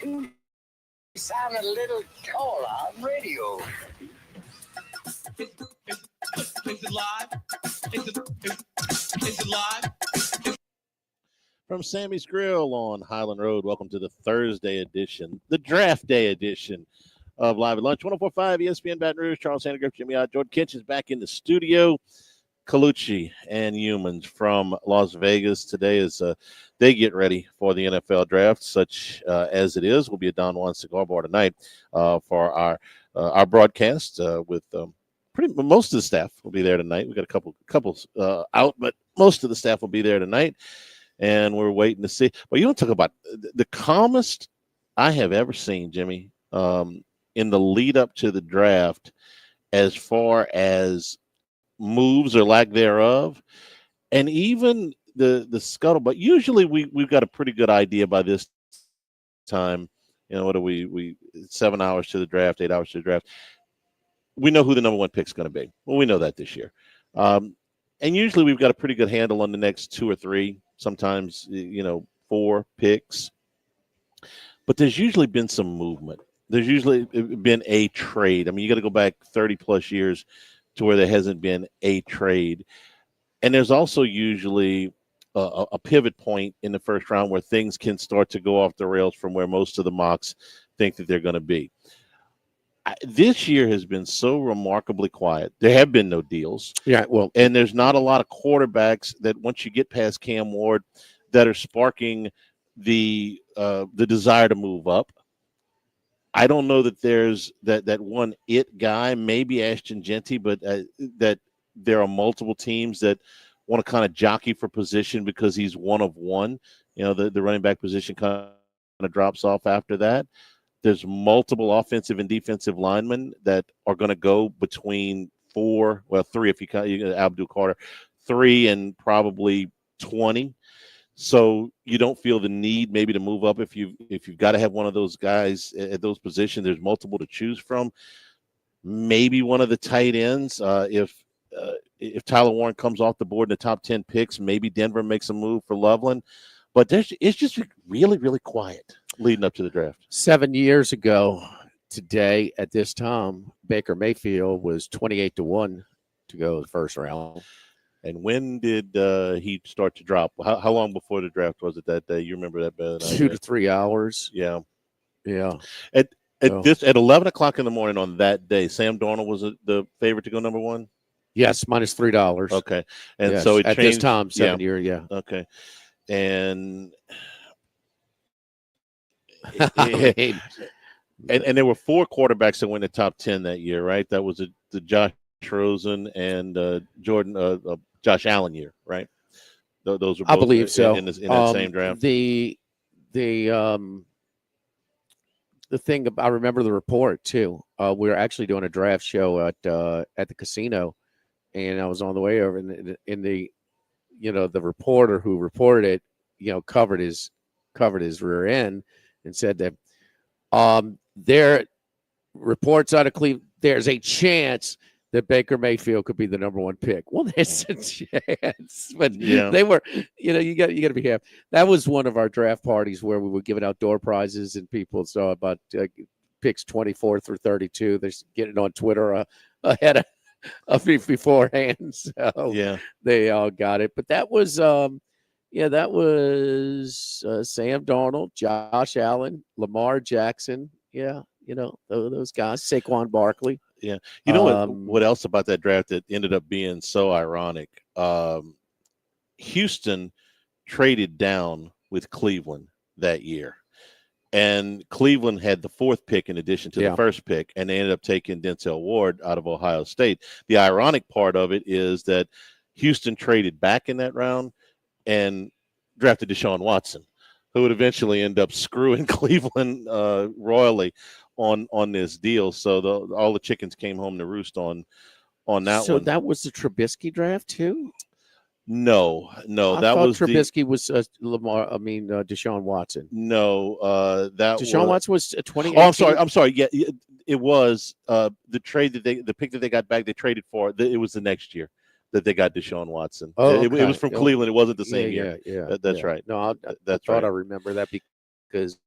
You sound a little taller on radio. Is it live? Is it live? From Sammy's Grill on Highland Road, welcome to the Thursday edition, the draft day edition of Live at Lunch. 104.5 ESPN Baton Rouge. Charles Sandegriff, Jimmy Ott, George Kitch is back in the studio. Colucci and Humans from Las Vegas. Today is they get ready for the NFL draft, such as it is. Will be a Don Juan Cigar Bar tonight for our broadcast with most of the staff will be there tonight. We got a couple out, but most of the staff will be there tonight, and we're waiting to see. Well, you want to talk about the calmest I have ever seen, Jimmy, in the lead up to the draft, as far as moves or lack thereof, and even the scuttlebutt. Usually we've got a pretty good idea by this time. You know, what are we 7 hours to the draft, 8 hours to the draft. We know who the number one pick is going to be. Well, we know that this year. And usually we've got a pretty good handle on the next two or three, sometimes, 4 picks. But there's usually been some movement. There's usually been a trade. I mean, you got to go back 30 plus years to where there hasn't been a trade. And there's also usually a pivot point in the first round where things can start to go off the rails from where most of the mocks think that they're going to be. This year has been so remarkably quiet. There have been no deals. Yeah, well, and there's not a lot of quarterbacks that once you get past Cam Ward that are sparking the desire to move up. I don't know that there's that one it guy, maybe Ashton Genty, but that there are multiple teams that want to kind of jockey for position because he's one of one. The running back position kind of drops off after that. There's multiple offensive and defensive linemen that are going to go between 3 if you count Abdul Carter, 3 and probably 20. So you don't feel the need maybe to move up if you've got to have one of those guys at those positions. There's multiple to choose from. Maybe one of the tight ends. If Tyler Warren comes off the board in the top 10 picks, maybe Denver makes a move for Loveland. But it's just really, really quiet leading up to the draft. 7 years ago today at this time, Baker Mayfield was 28-1 to go the first round. And when did he start to drop? How long before the draft was it that day? You remember that better than I 2 do. to 3 hours. Yeah. At 11 o'clock in the morning on that day, Sam Darnold was the favorite to go number one? Yes, minus $3. Okay. And yes, so it at changed. this time, 7 year, yeah. Okay. And and there were 4 quarterbacks that went in the top 10 that year, right? That was the Josh Rosen and Josh Allen year, right? Those were both I believe so. In that same draft. The thing I remember the report too. We were actually doing a draft show at the casino, and I was on the way over, in the the reporter who reported it, covered his rear end and said that there reports out of Cleveland, there's a chance that Baker Mayfield could be the number one pick. Well, there's a chance, but they were, you got to be happy. That was one of our draft parties where we were giving out door prizes, and people saw about picks 24 through 32. They're getting on Twitter ahead of me beforehand, so they all got it. But that was, Sam Darnold, Josh Allen, Lamar Jackson. Yeah, those guys, Saquon Barkley. Yeah. You know what else about that draft that ended up being so ironic? Houston traded down with Cleveland that year. And Cleveland had the 4th pick in addition to the first pick, and they ended up taking Denzel Ward out of Ohio State. The ironic part of it is that Houston traded back in that round and drafted Deshaun Watson, who would eventually end up screwing Cleveland royally on this deal. So all the chickens came home to roost on that one. So that was the Trubisky draft too? No, that was Trubisky was Deshaun Watson. No, that Deshaun Watson was 20. Oh, I'm sorry. Yeah, it was the trade the pick that they got back. They traded for it was the next year that they got Deshaun Watson. Oh, okay. It was from Cleveland. It wasn't the same year. Yeah. That's right. No, I that's thought right. I remember that because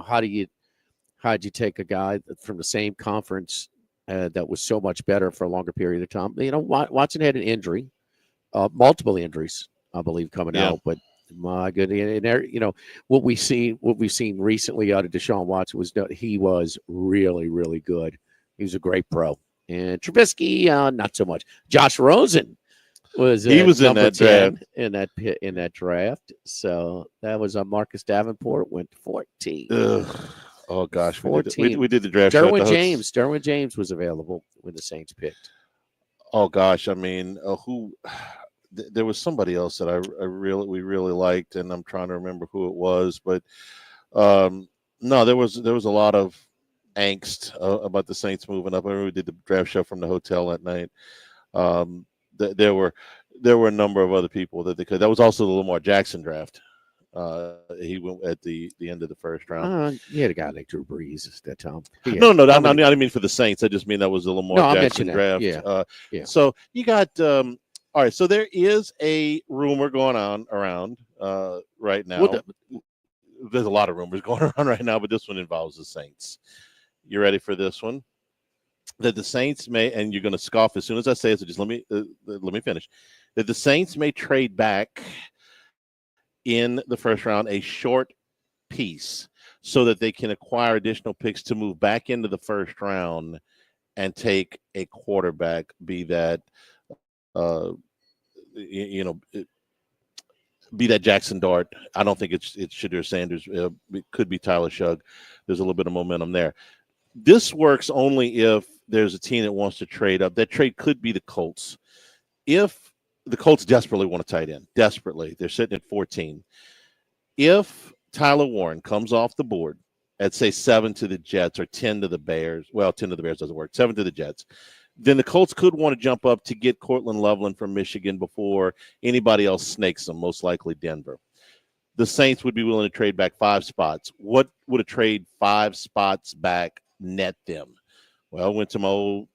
how'd you take a guy from the same conference that was so much better for a longer period of time? Watson had an injury, multiple injuries, I believe, coming out, but my goodness, and there, what we've seen recently out of Deshaun Watson he was really, really good. He was a great pro. And Trubisky, not so much. Josh Rosen was he was in that 10 draft. in that draft. So that was Marcus Davenport went to 14. Ugh. Oh gosh, 14. We did the draft. Derwin James was available when the Saints picked. Oh gosh, I mean, who? There was somebody else that we really liked, and I'm trying to remember who it was, but no, there was a lot of angst about the Saints moving up. I remember we did the draft show from the hotel that night. There were a number of other people that they could. That was also the Lamar Jackson draft. He went at the end of the first round. You had a guy like Drew Brees at that time. No, I didn't mean for the Saints. I just mean that was the Lamar Jackson draft. Yeah. So you got all right. So there is a rumor going on around right now. There's a lot of rumors going around right now, but this one involves the Saints. You ready for this one? That the Saints may, and you're going to scoff as soon as I say it, so just let me finish. That the Saints may trade back in the first round a short piece so that they can acquire additional picks to move back into the first round and take a quarterback, be that be that Jackson Dart. I don't think it's Shadur Sanders. It could be Tyler Shugg. There's a little bit of momentum there. This works only if there's a team that wants to trade up. That trade could be the Colts. If the Colts desperately want a tight end, desperately, they're sitting at 14. If Tyler Warren comes off the board at, say, 7 to the Jets or 10 to the Bears, well, 10 to the Bears doesn't work, 7 to the Jets, then the Colts could want to jump up to get Cortland Loveland from Michigan before anybody else snakes them, most likely Denver. The Saints would be willing to trade back 5 spots. What would a trade 5 spots back net them? Well, went to my old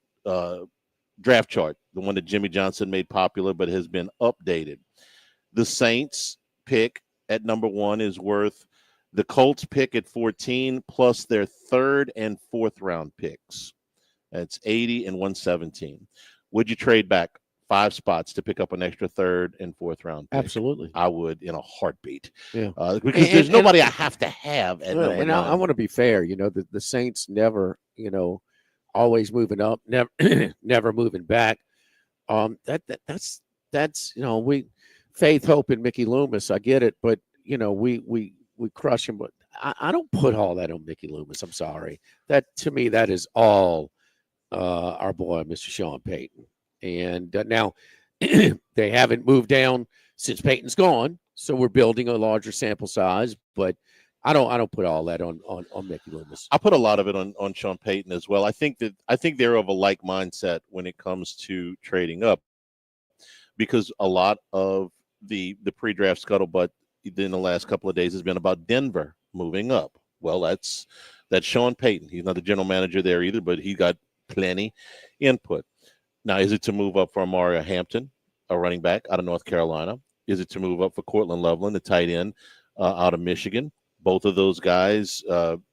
draft chart, the one that Jimmy Johnson made popular but has been updated. The Saints pick at number 1 is worth the Colts pick at 14 plus their 3rd and 4th round picks. That's 80 and 117. Would you trade back 5 spots to pick up an extra 3rd and 4th round pick? Absolutely. I would in a heartbeat. Yeah. Because there's nobody I have to have at number 9. I want to be fair. The Saints never, always moving up, never moving back. That's we faith, hope in Mickey Loomis. I get it, but we crush him. But I don't put all that on Mickey Loomis. I'm sorry. That to me, that is all our boy, Mr. Sean Payton. And now they haven't moved down since Payton's gone, so we're building a larger sample size. But I don't put all that on Mickey Loomis. I put a lot of it on Sean Payton as well. I think they're of a like mindset when it comes to trading up, because a lot of the pre-draft scuttlebutt in the last couple of days has been about Denver moving up. Well, that's Sean Payton. He's not the general manager there either, but he got plenty input. Now, is it to move up for Mario Hampton, a running back out of North Carolina? Is it to move up for Cortland Loveland, the tight end out of Michigan? Both of those guys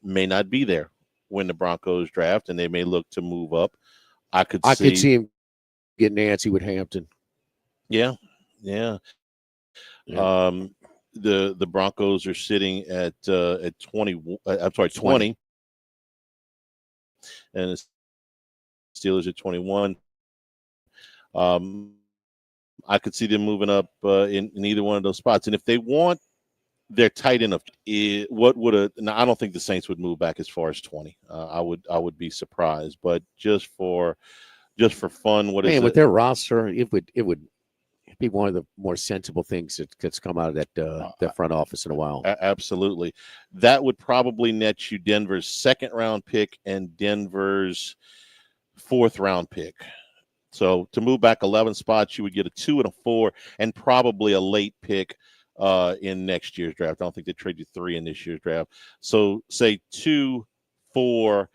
may not be there when the Broncos draft, and they may look to move up. I could see him getting antsy with Hampton. Yeah. The Broncos are sitting at 20. I'm sorry, 20, and the Steelers at 21. I could see them moving up in either one of those spots, and if they want their tight end, what would now I don't think the Saints would move back as far as 20. I would be surprised, but just for fun, with their roster, it would be one of the more sensible things that's come out of that front office in a while. Absolutely. That would probably net you Denver's 2nd round pick and Denver's 4th round pick. So to move back 11 spots, you would get a 2 and a 4 and probably a late pick in next year's draft. I don't think they trade you 3 in this year's draft. So say 2, 4,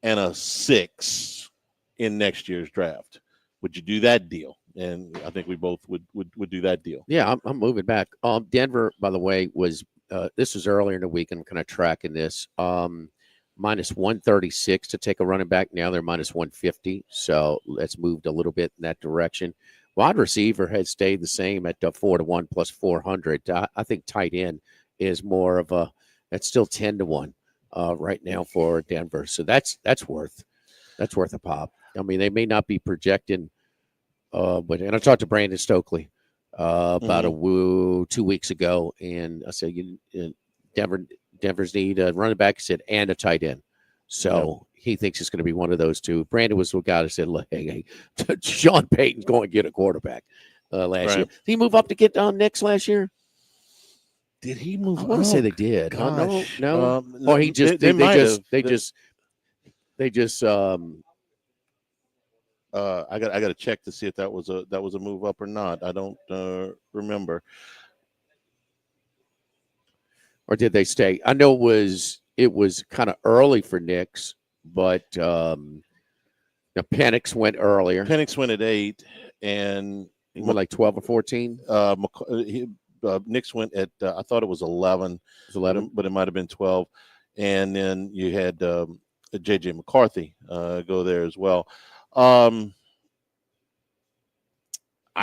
and a 6 in next year's draft. Would you do that deal? And I think we both would do that deal. Yeah, I'm moving back. Denver, by the way, was this was earlier in the week. I'm kind of tracking this. Minus 136 to take a running back. Now they're minus 150. So let's moved a little bit in that direction. Wide receiver has stayed the same at 4-1 plus 400. I think tight end is more of that's still 10-1 right now for Denver. So that's worth a pop. I mean, they may not be projecting, but and I talked to Brandon Stokely about 2 weeks ago, and I said, Denver's need a running back, he said, and a tight end. So he thinks it's going to be one of those two. Brandon was the guy that said, look, hey, Sean Payton's going to get a quarterback last year. Did he move up to get Knicks last year? Did he move? I want to say they did. No. Or he just they just I got to check to see if that was a move up or not. I don't remember. Or did they stay? I know it was kind of early for Knicks, but Penix went earlier. Penix went at 8, and he went like 12 or 14. Knicks went at I thought it was 11. It was 11, but it might have been 12. And then you had J.J. McCarthy go there as well. I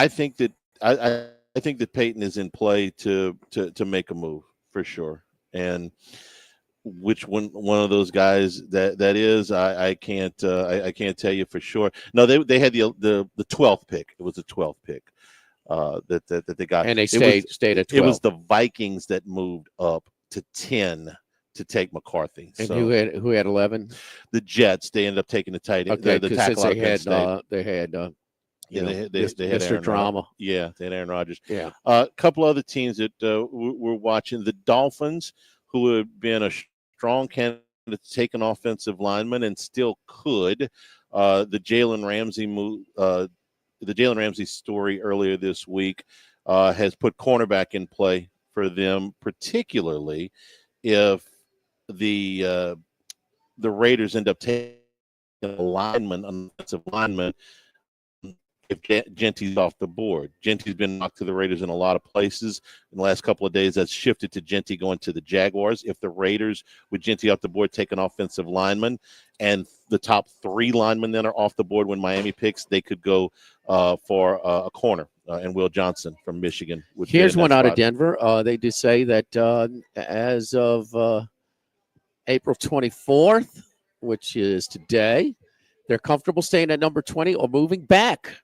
think that I think that Peyton is in play to make a move for sure. And which one of those guys that is, I can't tell you for sure. No, they had the 12th pick. It was the 12th pick that they got, and they stayed at 12. It was the Vikings that moved up to 10 to take McCarthy. And so, who had 11? The Jets. They ended up taking the tight end. Okay, the tackle they had Mr. Aaron Drama. Yeah, they had Aaron Rodgers. Yeah. A couple other teams that we're watching. The Dolphins, who have been a strong candidate to take an offensive lineman and still could. The Jalen Ramsey move. The Jalen Ramsey story earlier this week has put cornerback in play for them, particularly if the Raiders end up taking an offensive lineman. If Genty's off the board. Genty's been knocked to the Raiders in a lot of places in the last couple of days. That's shifted to Genty going to the Jaguars. If the Raiders, with Genty off the board, take an offensive lineman, and the top 3 linemen then are off the board when Miami picks, they could go for a corner. And Will Johnson from Michigan. Here's one out of Denver. They do say that as of April 24th, which is today, they're comfortable staying at number 20 or moving back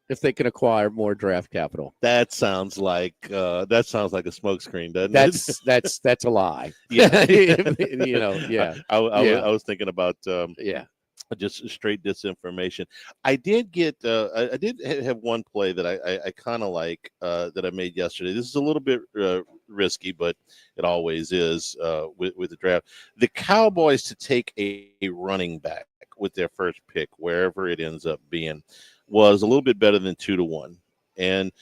if they can acquire more draft capital. That sounds like a smokescreen, doesn't it? That's a lie. Yeah, yeah. I was thinking about just straight disinformation. I did get I did have one play that I kind of like that I made yesterday. This is a little bit risky, but it always is with the draft. The Cowboys to take a running back with their first pick, wherever it ends up being, was a little bit better than 2-1. And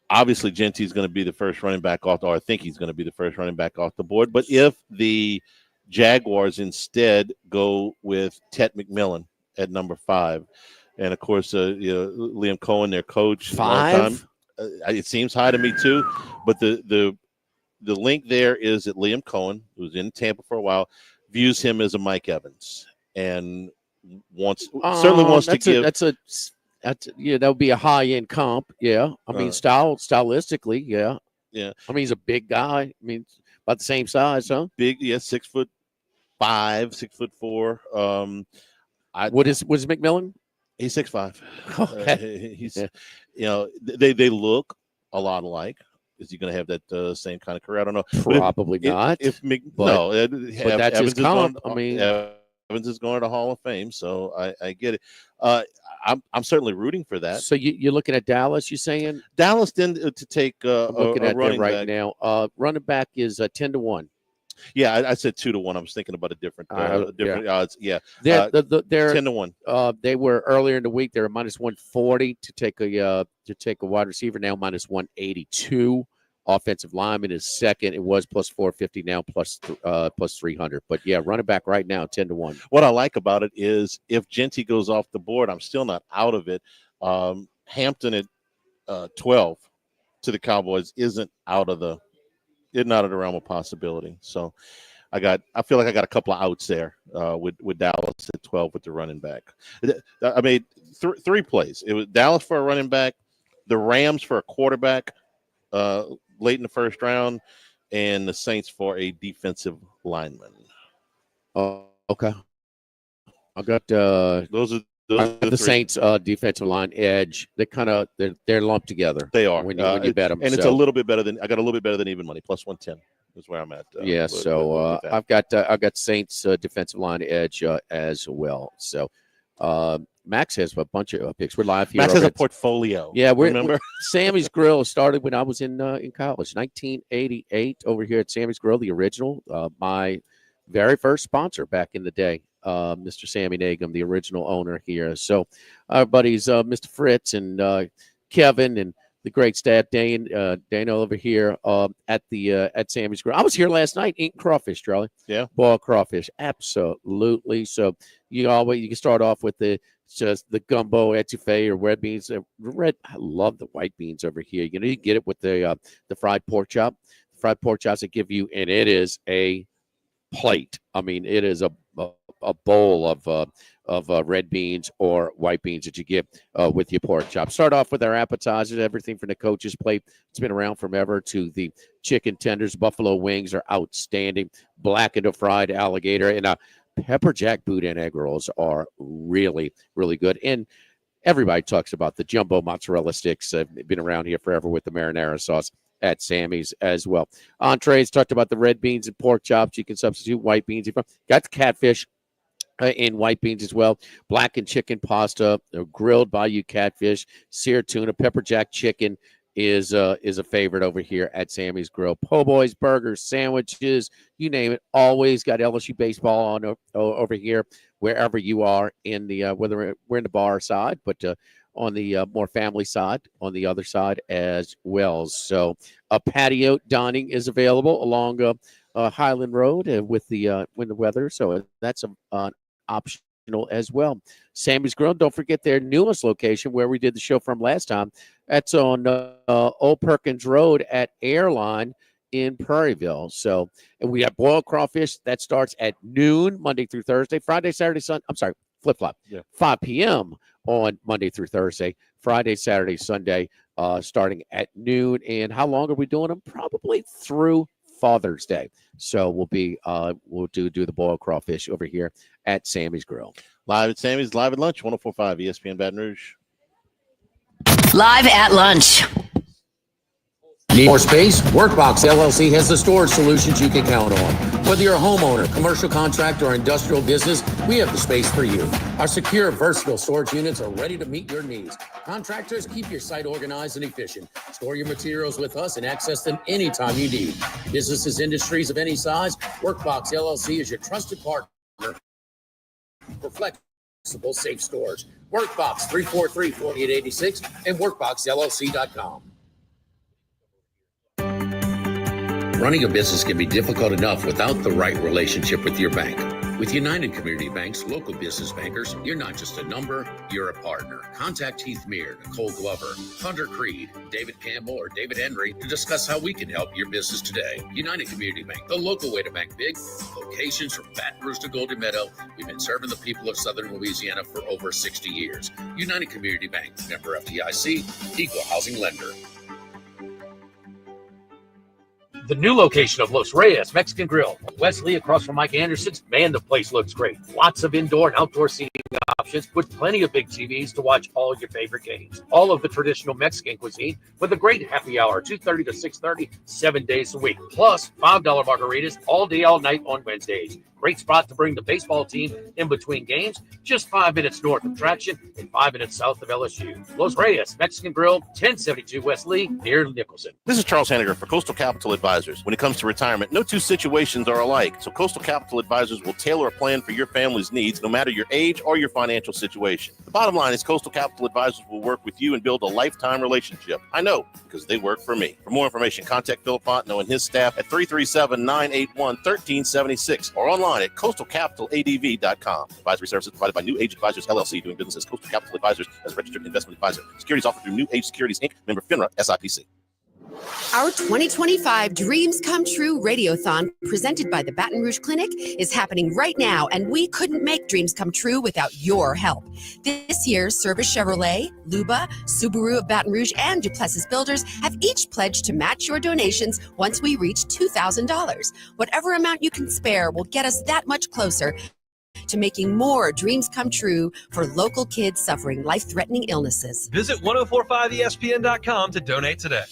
obviously Genty's going to be the first running back off, or I think he's going to be the first running back off the board. But if the Jaguars instead go with Ted McMillan at number 5, and of course, Liam Cohen, their coach, 5. It seems high to me too. But the link there is that Liam Cohen, who's in Tampa for a while, views him as a Mike Evans, and certainly wants to give. That would be a high end comp. Yeah, I mean, stylistically, yeah. I mean, he's a big guy. I mean, about the same size, huh? Big, yeah, 6'5", 6'4". What is McMillan? He's 6'5". Okay. He's they look a lot alike. Is he going to have that same kind of career? I don't know. Probably not. But that's his comp. I mean, Evans is going to Hall of Fame, so I get it. I'm certainly rooting for that. So you're looking at Dallas? You saying Dallas then to take I'm looking at running them right back now. Running back is 10-1. Yeah, I said 2-1. I was thinking about a different odds. Yeah, they're 10-1. They were earlier in the week. They were minus 140 to take a wide receiver. Now minus 182. Offensive lineman is second. It was plus 450. Now plus 300. But yeah, running back right now 10-1. What I like about it is if Genty goes off the board, I'm still not out of it. Hampton at 12 to the Cowboys isn't out of the it's not in the realm of possibility. So I feel like I got a couple of outs there with Dallas at 12 with the running back. I made three plays. It was Dallas for a running back, the Rams for a quarterback late in the first round, and the Saints for a defensive lineman. Oh, okay. I got Those are the Saints defensive line edge. They're lumped together. They are when you bet them, and it's a little bit better than I got a little bit better than even money, plus 110 is where I'm at. I've got Saints defensive line edge as well. So Max has a bunch of picks. We're live here. Max has a portfolio. Yeah, remember Sammy's Grill started when I was in college, 1988, over here at Sammy's Grill, the original. My very first sponsor back in the day, Mr. Sammy Nagum, the original owner here. So our buddies, Mr. Fritz and Kevin and the great staff, Dano over here at Sammy's Grill. I was here last night eating crawfish, Charlie. Yeah, boiled crawfish, absolutely. So you can start off with the gumbo etouffee or red beans. I love the white beans over here. You get it with the fried pork chop. Fried pork chops that give you, and it is a plate. I mean, it is a bowl of red beans or white beans that you get with your pork chop. Start off with our appetizers, everything from the coach's plate. It's been around forever to the chicken tenders. Buffalo wings are outstanding. Blackened or fried alligator and pepper jack boudin egg rolls are really, really good. And everybody talks about the jumbo mozzarella sticks. They've been around here forever with the marinara sauce at Sammy's as well. Entrees, talked about the red beans and pork chops. You can substitute white beans. Got the catfish in white beans as well. Blackened chicken pasta, grilled bayou catfish, seared tuna, pepper jack chicken is a favorite over here at Sammy's Grill. Po' boys, burgers, sandwiches, you name it. Always got LSU baseball on over here wherever you are in the whether we're in the bar side, but on the more family side, on the other side as well. So a patio dining is available along Highland Road with the weather. So that's an optional as well. Sammy's Grill, don't forget their newest location where we did the show from last time. That's on Old Perkins Road at Airline in Prairieville. So, and we have boiled crawfish that starts at noon Monday through Thursday, Friday, Saturday, Sunday. I'm sorry, flip-flop. Yeah. 5 p.m. on Monday through Thursday, Friday, Saturday, Sunday, starting at noon. And how long are we doing them? Probably through Father's Day. So we'll do the boiled crawfish over here at Sammy's Grill. Live at Sammy's, live at lunch, 104.5 ESPN Baton Rouge. Live at lunch. Need more space? Workbox LLC has the storage solutions you can count on. Whether you're a homeowner, commercial contractor, or industrial business, we have the space for you. Our secure, versatile storage units are ready to meet your needs. Contractors, keep your site organized and efficient. Store your materials with us and access them anytime you need. Businesses, industries of any size, Workbox LLC is your trusted partner for flexible, safe storage. Workbox 343-4886 and workboxllc.com. Running a business can be difficult enough without the right relationship with your bank. With United Community Bank's local business bankers, you're not just a number, you're a partner. Contact Heath Meir, Nicole Glover, Hunter Creed, David Campbell, or David Henry to discuss how we can help your business today. United Community Bank, the local way to bank big. Locations from Baton Rouge to Golden Meadow. We've been serving the people of Southern Louisiana for over 60 years. United Community Bank, member FDIC, equal housing lender. The new location of Los Reyes Mexican Grill. Wesley, across from Mike Anderson's. Man, the place looks great. Lots of indoor and outdoor seating options with plenty of big TVs to watch all your favorite games. All of the traditional Mexican cuisine with a great happy hour, 2:30 to 6:30, 7 days a week. Plus, $5 margaritas all day, all night on Wednesdays. Great spot to bring the baseball team in between games, just 5 minutes north of Traction and 5 minutes south of LSU. Los Reyes Mexican Grill, 1072 West Lee, near Nicholson. This is Charles Hanniger for Coastal Capital Advisors. When it comes to retirement, no two situations are alike, so Coastal Capital Advisors will tailor a plan for your family's needs, no matter your age or your financial situation. The bottom line is Coastal Capital Advisors will work with you and build a lifetime relationship. I know, because they work for me. For more information, contact Philip Fontenot and his staff at 337-981-1376 or online at coastalcapitaladv.com. Advisory services provided by New Age Advisors, LLC, doing business as Coastal Capital Advisors as a registered investment advisor. Securities offered through New Age Securities, Inc., member FINRA, SIPC. Our 2025 Dreams Come True Radiothon, presented by the Baton Rouge Clinic, is happening right now, and we couldn't make dreams come true without your help. This year, Service Chevrolet, Luba, Subaru of Baton Rouge, and Duplessis Builders have each pledged to match your donations once we reach $2,000. Whatever amount you can spare will get us that much closer to making more dreams come true for local kids suffering life-threatening illnesses. Visit 1045ESPN.com to donate today.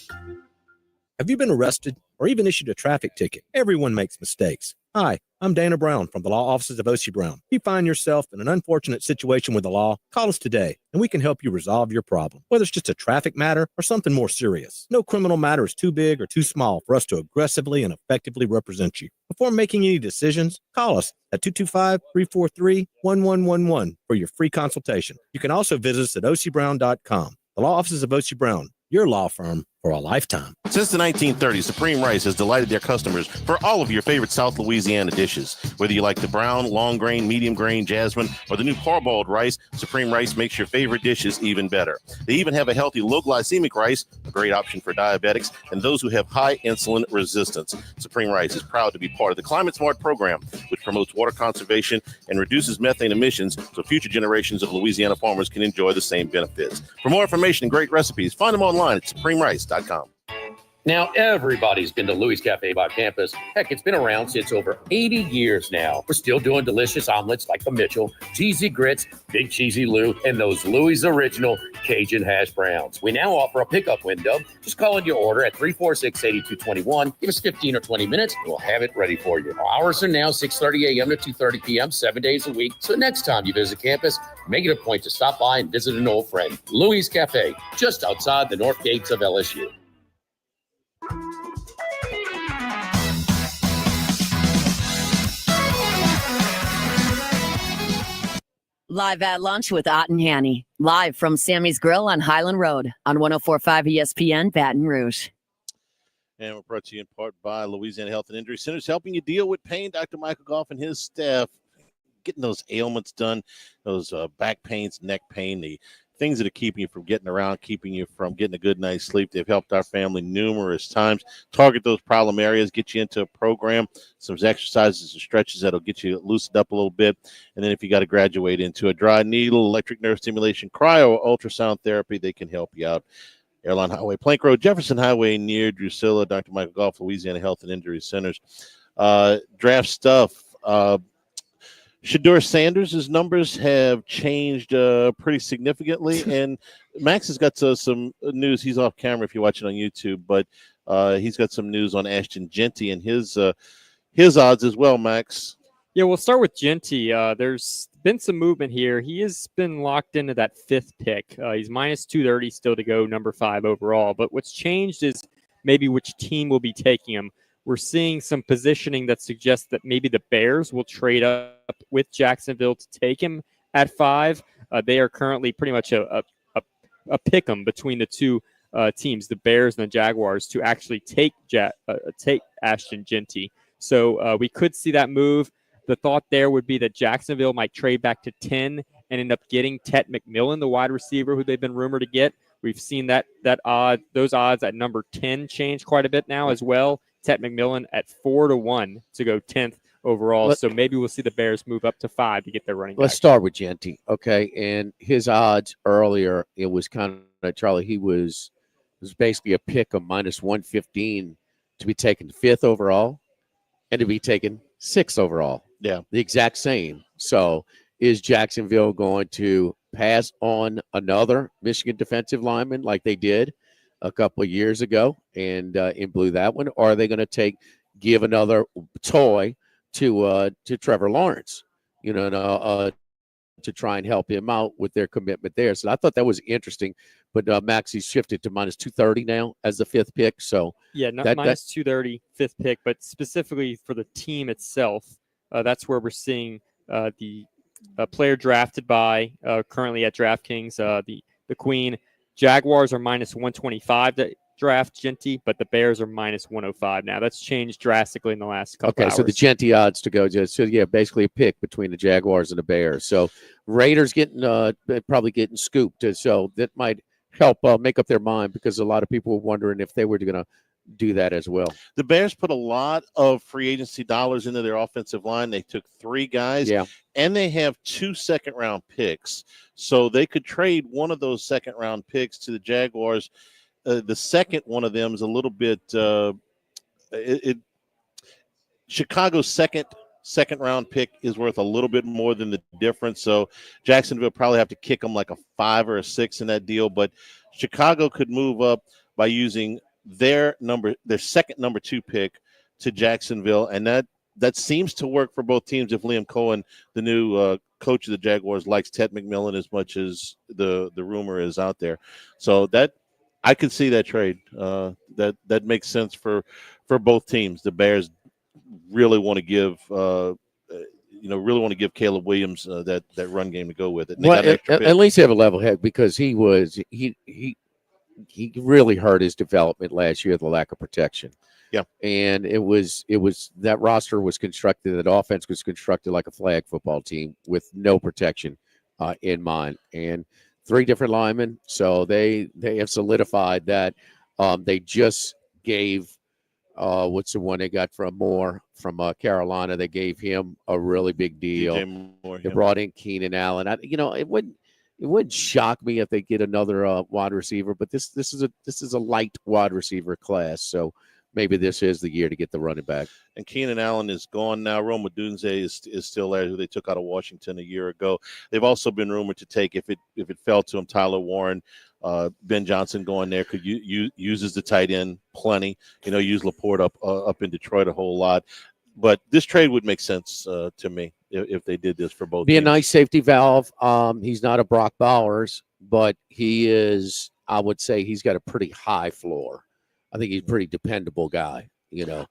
Have you been arrested or even issued a traffic ticket? Everyone makes mistakes. Hi, I'm Dana Brown from the law offices of O.C. Brown. If you find yourself in an unfortunate situation with the law, call us today and we can help you resolve your problem, whether it's just a traffic matter or something more serious. No criminal matter is too big or too small for us to aggressively and effectively represent you. Before making any decisions, call us at 225-343-1111 for your free consultation. You can also visit us at ocbrown.com. The law offices of O.C. Brown, your law firm for a lifetime. Since the 1930s, Supreme Rice has delighted their customers for all of your favorite South Louisiana dishes. Whether you like the brown, long grain, medium grain, jasmine, or the new parboiled rice, Supreme Rice makes your favorite dishes even better. They even have a healthy low glycemic rice, a great option for diabetics and those who have high insulin resistance. Supreme Rice is proud to be part of the Climate Smart program, which promotes water conservation and reduces methane emissions so future generations of Louisiana farmers can enjoy the same benefits. For more information and great recipes, find them online at supremerice.com. Now, everybody's been to Louis Cafe by campus. Heck, it's been around since over 80 years now. We're still doing delicious omelets like the Mitchell, cheesy grits, Big Cheesy Lou, and those Louis' original Cajun hash browns. We now offer a pickup window. Just call in your order at 346-8221. Give us 15 or 20 minutes, and we'll have it ready for you. Our hours are now 6:30 a.m. to 2:30 p.m., 7 days a week. So next time you visit campus, make it a point to stop by and visit an old friend. Louis Cafe, just outside the north gates of LSU. Live at lunch with Ott and Hanny. Live from Sammy's Grill on Highland Road on 104.5 ESPN Baton Rouge. And we're brought to you in part by Louisiana Health and Injury Centers, helping you deal with pain. Dr. Michael Goff and his staff getting those ailments done, those back pains, neck pain, the things that are keeping you from getting around, keeping you from getting a good night's sleep. They've helped our family numerous times. Target those problem areas, get you into a program, some exercises and stretches that'll get you loosened up a little bit. And then if you got to graduate into a dry needle, electric nerve stimulation, cryo, or ultrasound therapy, they can help you out. Airline Highway, Plank Road, Jefferson Highway near Drusilla, Dr. Michael Goff, Louisiana Health and Injury Centers. Draft stuff. Shedeur Sanders' numbers have changed pretty significantly, and Max has got some news. He's off camera if you're watching on YouTube, but he's got some news on Ashton Genty and his odds as well, Max. Yeah, we'll start with Genty. There's been some movement here. He has been locked into that fifth pick. He's minus 230 still to go, number 5 overall. But what's changed is maybe which team will be taking him. We're seeing some positioning that suggests that maybe the Bears will trade up with Jacksonville to take him at 5. They are currently pretty much a pick 'em between the two teams, the Bears and the Jaguars, to actually take Ashton Genty. So we could see that move. The thought there would be that Jacksonville might trade back to 10 and end up getting Tet McMillan, the wide receiver who they've been rumored to get. We've seen those odds at number 10 change quite a bit now as well. Tet McMillan at 4-1 to go 10th overall. So maybe we'll see the Bears move up to 5 to get their running back. Let's start with Genty, okay? And his odds earlier, it was kind of, Charlie, it was basically a pick of minus 115 to be taken 5th overall and to be taken 6th overall. Yeah. The exact same. So is Jacksonville going to pass on another Michigan defensive lineman like they did a couple of years ago and blew that one? Or are they going to give another toy to Trevor Lawrence, to try and help him out with their commitment there? So I thought that was interesting. But Maxie's shifted to minus 230 now as the 5th pick. So yeah, minus 230, 5th pick, but specifically for the team itself, that's where we're seeing the player drafted by currently at DraftKings, the Queen. Jaguars are minus 125 to draft Genty, but the Bears are minus 105 now. That's changed drastically in the last couple hours. Okay, so the Genty odds to go basically a pick between the Jaguars and the Bears. So Raiders probably getting scooped. So that might help make up their mind, because a lot of people were wondering if they were going to do that as well. The Bears put a lot of free agency dollars into their offensive line. They took 3 guys, and they have 2 second-round picks. So they could trade one of those second-round picks to the Jaguars. The second one of them is a little bit Chicago's second-round pick is worth a little bit more than the difference. So Jacksonville probably have to kick them like a 5 or a 6 in that deal. But Chicago could move up by using their second number 2 pick to Jacksonville, and that seems to work for both teams if Liam Cohen, the new coach of the Jaguars, likes Ted McMillan as much as the rumor is out there. So that I could see that trade. That makes sense for both teams. The Bears really want to give Caleb Williams that run game to go with it. Well, at least have a level head, because he really hurt his development last year, the lack of protection. Yeah. And it was that roster was constructed, that offense was constructed like a flag football team with no protection in mind. And 3 different linemen. So they have solidified that. They just gave what's the one they got from Moore from Carolina? They gave him a really big deal. Moore, they brought in Keenan Allen. It wouldn't shock me if they get another wide receiver, but this is a light wide receiver class. So maybe this is the year to get the running back. And Keenan Allen is gone now. Rome Odunze is still there, who they took out of Washington a year ago. They've also been rumored to take, if it fell to him, Tyler Warren. Ben Johnson going there could uses the tight end plenty. Use Laporte up in Detroit a whole lot. But this trade would make sense to me if they did this for both. Be a nice safety valve. He's not a Brock Bowers, but he is. I would say he's got a pretty high floor. I think he's a pretty dependable guy.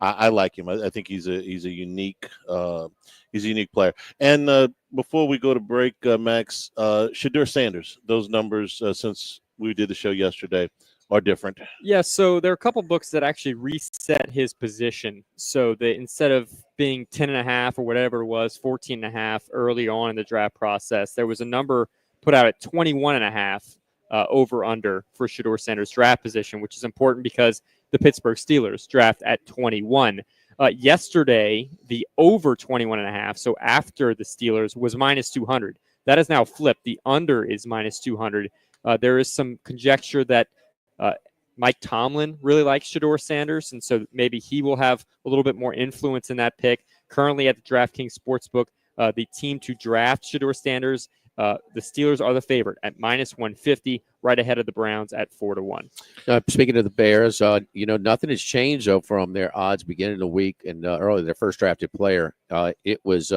I like him. I think he's a unique player. And before we go to break, Max, Shedeur Sanders, those numbers since we did the show yesterday are different. Yeah, so there are a couple books that actually reset his position. So they, instead of being 10.5 or whatever it was, 14.5 early on in the draft process, there was a number put out at 21.5 over under for Shedeur Sanders' draft position, which is important because the Pittsburgh Steelers draft at 21. Yesterday, the over 21.5, so after the Steelers, was minus 200. That is now flipped. The under is minus 200. There is some conjecture that Mike Tomlin really likes Shedeur Sanders, and so maybe he will have a little bit more influence in that pick. Currently at the DraftKings Sportsbook, the team to draft Shedeur Sanders, the Steelers are the favorite at minus 150, right ahead of the Browns at 4-1. Speaking of the Bears, nothing has changed though from their odds beginning of the week and early their first drafted player. It was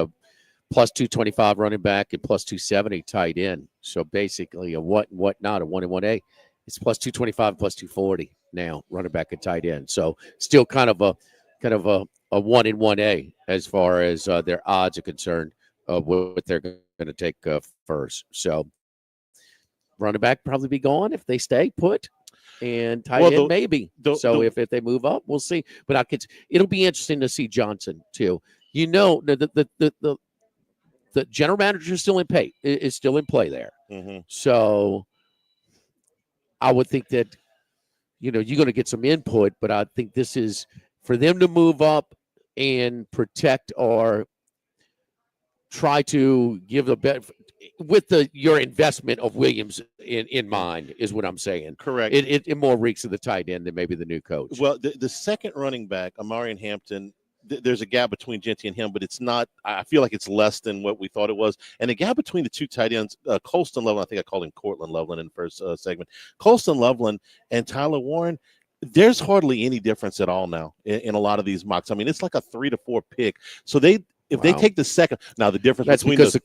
plus 225 running back and plus 270 tight end. So basically a what not a 1 and 1A. It's plus 225, plus 240 now, running back and tight end. So still kind of a 1 and 1A as far as their odds are concerned of what they're going to take first. So running back probably be gone if they stay put, and tight end maybe. If they move up, we'll see. But it'll be interesting to see Johnson too. The general manager is still in play. Is still in play there. Mm-hmm. So I would think that, you're going to get some input, but I think this is for them to move up and protect or try to give a bet with your investment of Williams in mind is what I'm saying. Correct. It more reeks of the tight end than maybe the new coach. Well, the second running back, Amarian Hampton, there's a gap between Genty and him, but it's not. I feel like it's less than what we thought it was. And the gap between the two tight ends, Colston Loveland, I think I called him Cortland Loveland in the first segment. Colston Loveland and Tyler Warren, there's hardly any difference at all now in a lot of these mocks. I mean, it's like a 3 to 4 pick. So they take the second, now the difference that's between because the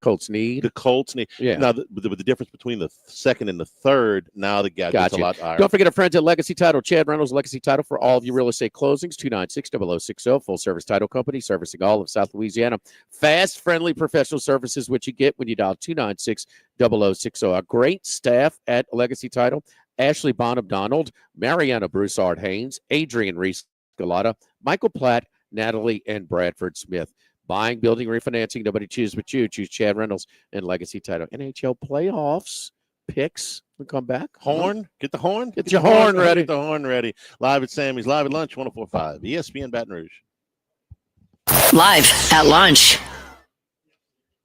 Colts need. The Colts need. Yeah. Now the difference between the second and the third, now the gap gets a lot higher. Don't forget our friends at Legacy Title. Chad Reynolds, Legacy Title for all of your real estate closings. 296-0060. Full service title company servicing all of South Louisiana. Fast, friendly, professional services, which you get when you dial 296-0060. A great staff at Legacy Title. Ashley Bonham Donald, Mariana Broussard Haynes, Adrian Reese Galata, Michael Platt, Natalie and Bradford Smith. Buying, building, refinancing. Nobody chooses but you. Choose Chad Reynolds and Legacy Title. NHL playoffs picks. We come back. Horn. Get the horn. Get your horn ready. Get the horn ready. Live at Sammy's. Live at lunch. 104.5 ESPN Baton Rouge. Live at lunch.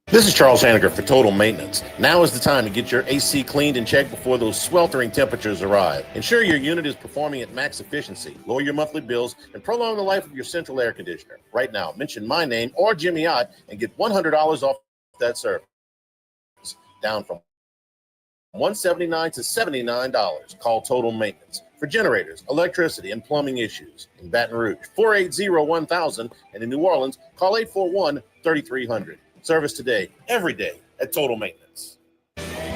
This is Charles Haniger for Total Maintenance. Now is the time to get your AC cleaned and checked before those sweltering temperatures arrive. Ensure your unit is performing at max efficiency, lower your monthly bills, and prolong the life of your central air conditioner. Right now, mention my name or Jimmy Ott and get $100 off that service. Down from $179 to $79. Call Total Maintenance for generators, electricity, and plumbing issues. In Baton Rouge, 480-1000, and in New Orleans, call 841-3300. Service today, every day at Total Maintenance.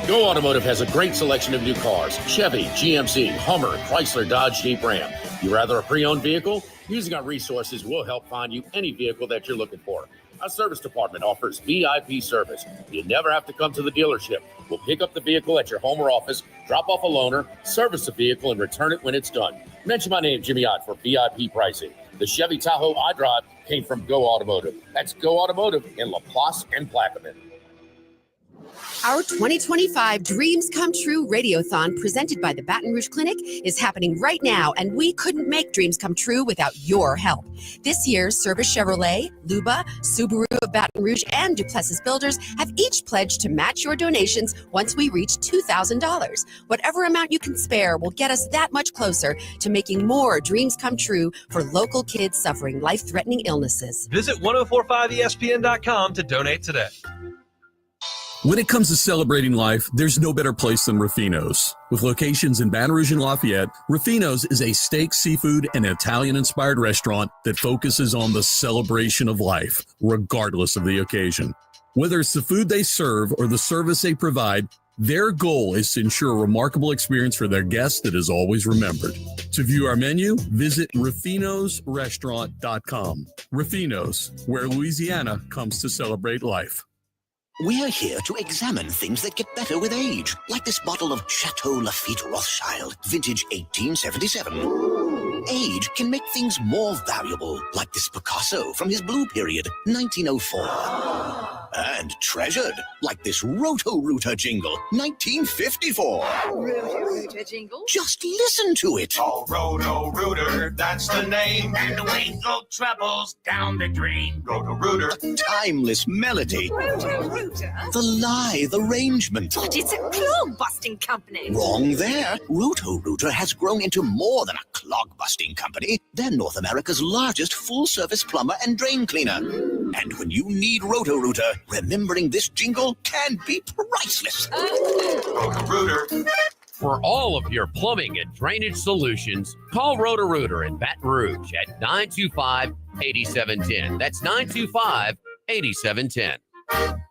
Go Automotive has a great selection of new cars: Chevy, GMC, Hummer, Chrysler, Dodge, Jeep, Ram. You rather a pre-owned vehicle? Using our resources, we'll help find you any vehicle that you're looking for. Our service department offers VIP service. You never have to come to the dealership. We'll pick up the vehicle at your home or office, drop off a loaner, service the vehicle, and return it when it's done. Mention my name, Jimmy Ott, for VIP pricing. The Chevy Tahoe I drive came from Go Automotive. That's Go Automotive in LaPlace and Plaquemine. Our 2025 Dreams Come True Radiothon presented by the Baton Rouge Clinic is happening right now, and we couldn't make dreams come true without your help. This year, Service Chevrolet, Luba, Subaru of Baton Rouge, and Duplessis Builders have each pledged to match your donations once we reach $2,000. Whatever amount you can spare will get us that much closer to making more dreams come true for local kids suffering life-threatening illnesses. Visit 1045ESPN.com to donate today. When it comes to celebrating life, there's no better place than Ruffino's. With locations in Baton Rouge and Lafayette, Ruffino's is a steak, seafood, and Italian-inspired restaurant that focuses on the celebration of life, regardless of the occasion. Whether it's the food they serve or the service they provide, their goal is to ensure a remarkable experience for their guests that is always remembered. To view our menu, visit ruffinosrestaurant.com. Ruffino's, where Louisiana comes to celebrate life. We're here to examine things that get better with age, like this bottle of Chateau Lafite Rothschild, vintage 1877. Age can make things more valuable, like this Picasso from his blue period, 1904. And treasured, like this Roto-Rooter jingle, 1954. Roto-Rooter jingle? Just listen to it. Oh, Roto-Rooter, that's the name. And the weasel travels down the drain. Roto-Rooter. A timeless melody. Roto-Rooter? The lithe arrangement. But it's a clog-busting company. Wrong there. Roto-Rooter has grown into more than a clog-busting company. They're North America's largest full-service plumber and drain cleaner. And when you need Roto-Rooter, remembering this jingle can be priceless. Roto-Rooter. For all of your plumbing and drainage solutions, call Roto-Rooter in Baton Rouge at 925-8710. That's 925-8710.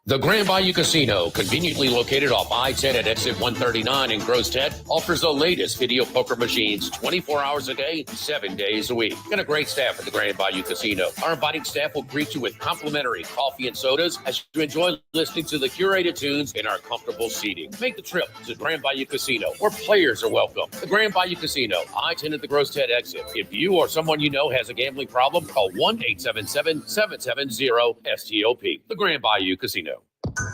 The Grand Bayou Casino, conveniently located off I-10 at exit 139 in Grostead, offers the latest video poker machines 24 hours a day, 7 days a week. And a great staff at the Grand Bayou Casino. Our inviting staff will greet you with complimentary coffee and sodas as you enjoy listening to the curated tunes in our comfortable seating. Make the trip to Grand Bayou Casino, where players are welcome. The Grand Bayou Casino, I-10 at the Grostead exit. If you or someone you know has a gambling problem, call 1-877-770-STOP. The Grand Bayou Casino.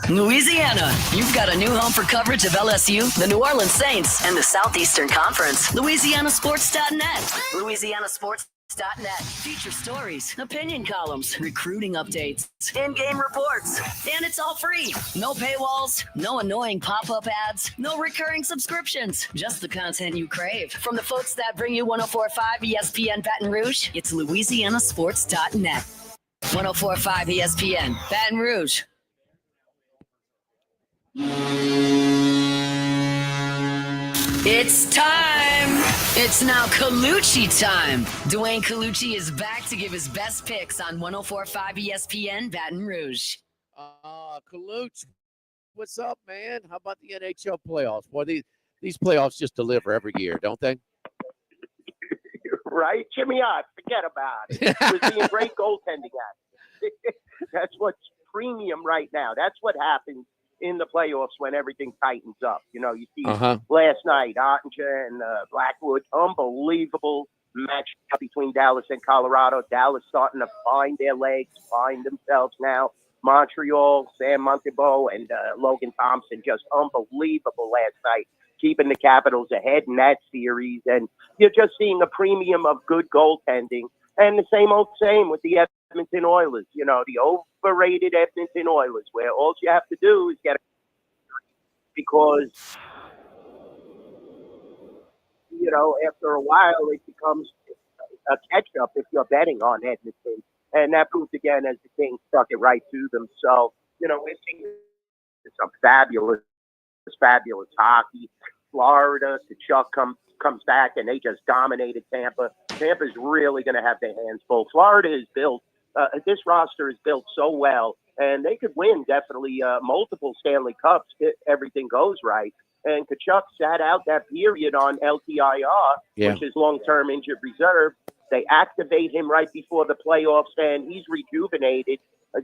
Louisiana, you've got a new home for coverage of LSU, the New Orleans Saints, and the Southeastern Conference. LouisianaSports.net. LouisianaSports.net. Feature stories, opinion columns, recruiting updates, in-game reports. And it's all free. No paywalls, no annoying pop-up ads, no recurring subscriptions. Just the content you crave. From the folks that bring you 104.5 ESPN Baton Rouge, it's LouisianaSports.net. 104.5 ESPN Baton Rouge. It's time. It's now Colucci time. Dwayne Colucci is back to give his best picks on 104.5 ESPN Baton Rouge. Colucci, what's up, man? How about the NHL playoffs? Boy, these playoffs just deliver every year, don't they? Right? Jimmy Ott, forget about it. We're seeing great goaltending action. That's what's premium right now. That's what happens in the playoffs when everything tightens up. You know, you see last night, Ottinger and Blackwood, unbelievable match between Dallas and Colorado. Dallas starting to find their legs, find themselves now. Montreal, Sam Montembeault, and Logan Thompson, just unbelievable last night, keeping the Capitals ahead in that series. And you're just seeing a premium of good goaltending. And the same old same with the Edmonton Oilers, you know, the overrated Edmonton Oilers, where all you have to do is get because, you know, after a while it becomes a catch-up if you're betting on Edmonton. And that proved again as the Kings stuck it right to them. So, you know, we're seeing some fabulous hockey. Florida, Kachuk comes back, and they just dominated Tampa. Tampa's really going to have their hands full. Florida is built, this roster is built so well, and they could win definitely multiple Stanley Cups if everything goes right. And Kachuk sat out that period on LTIR, which is long-term injured reserve. They activate him right before the playoffs, and he's rejuvenated.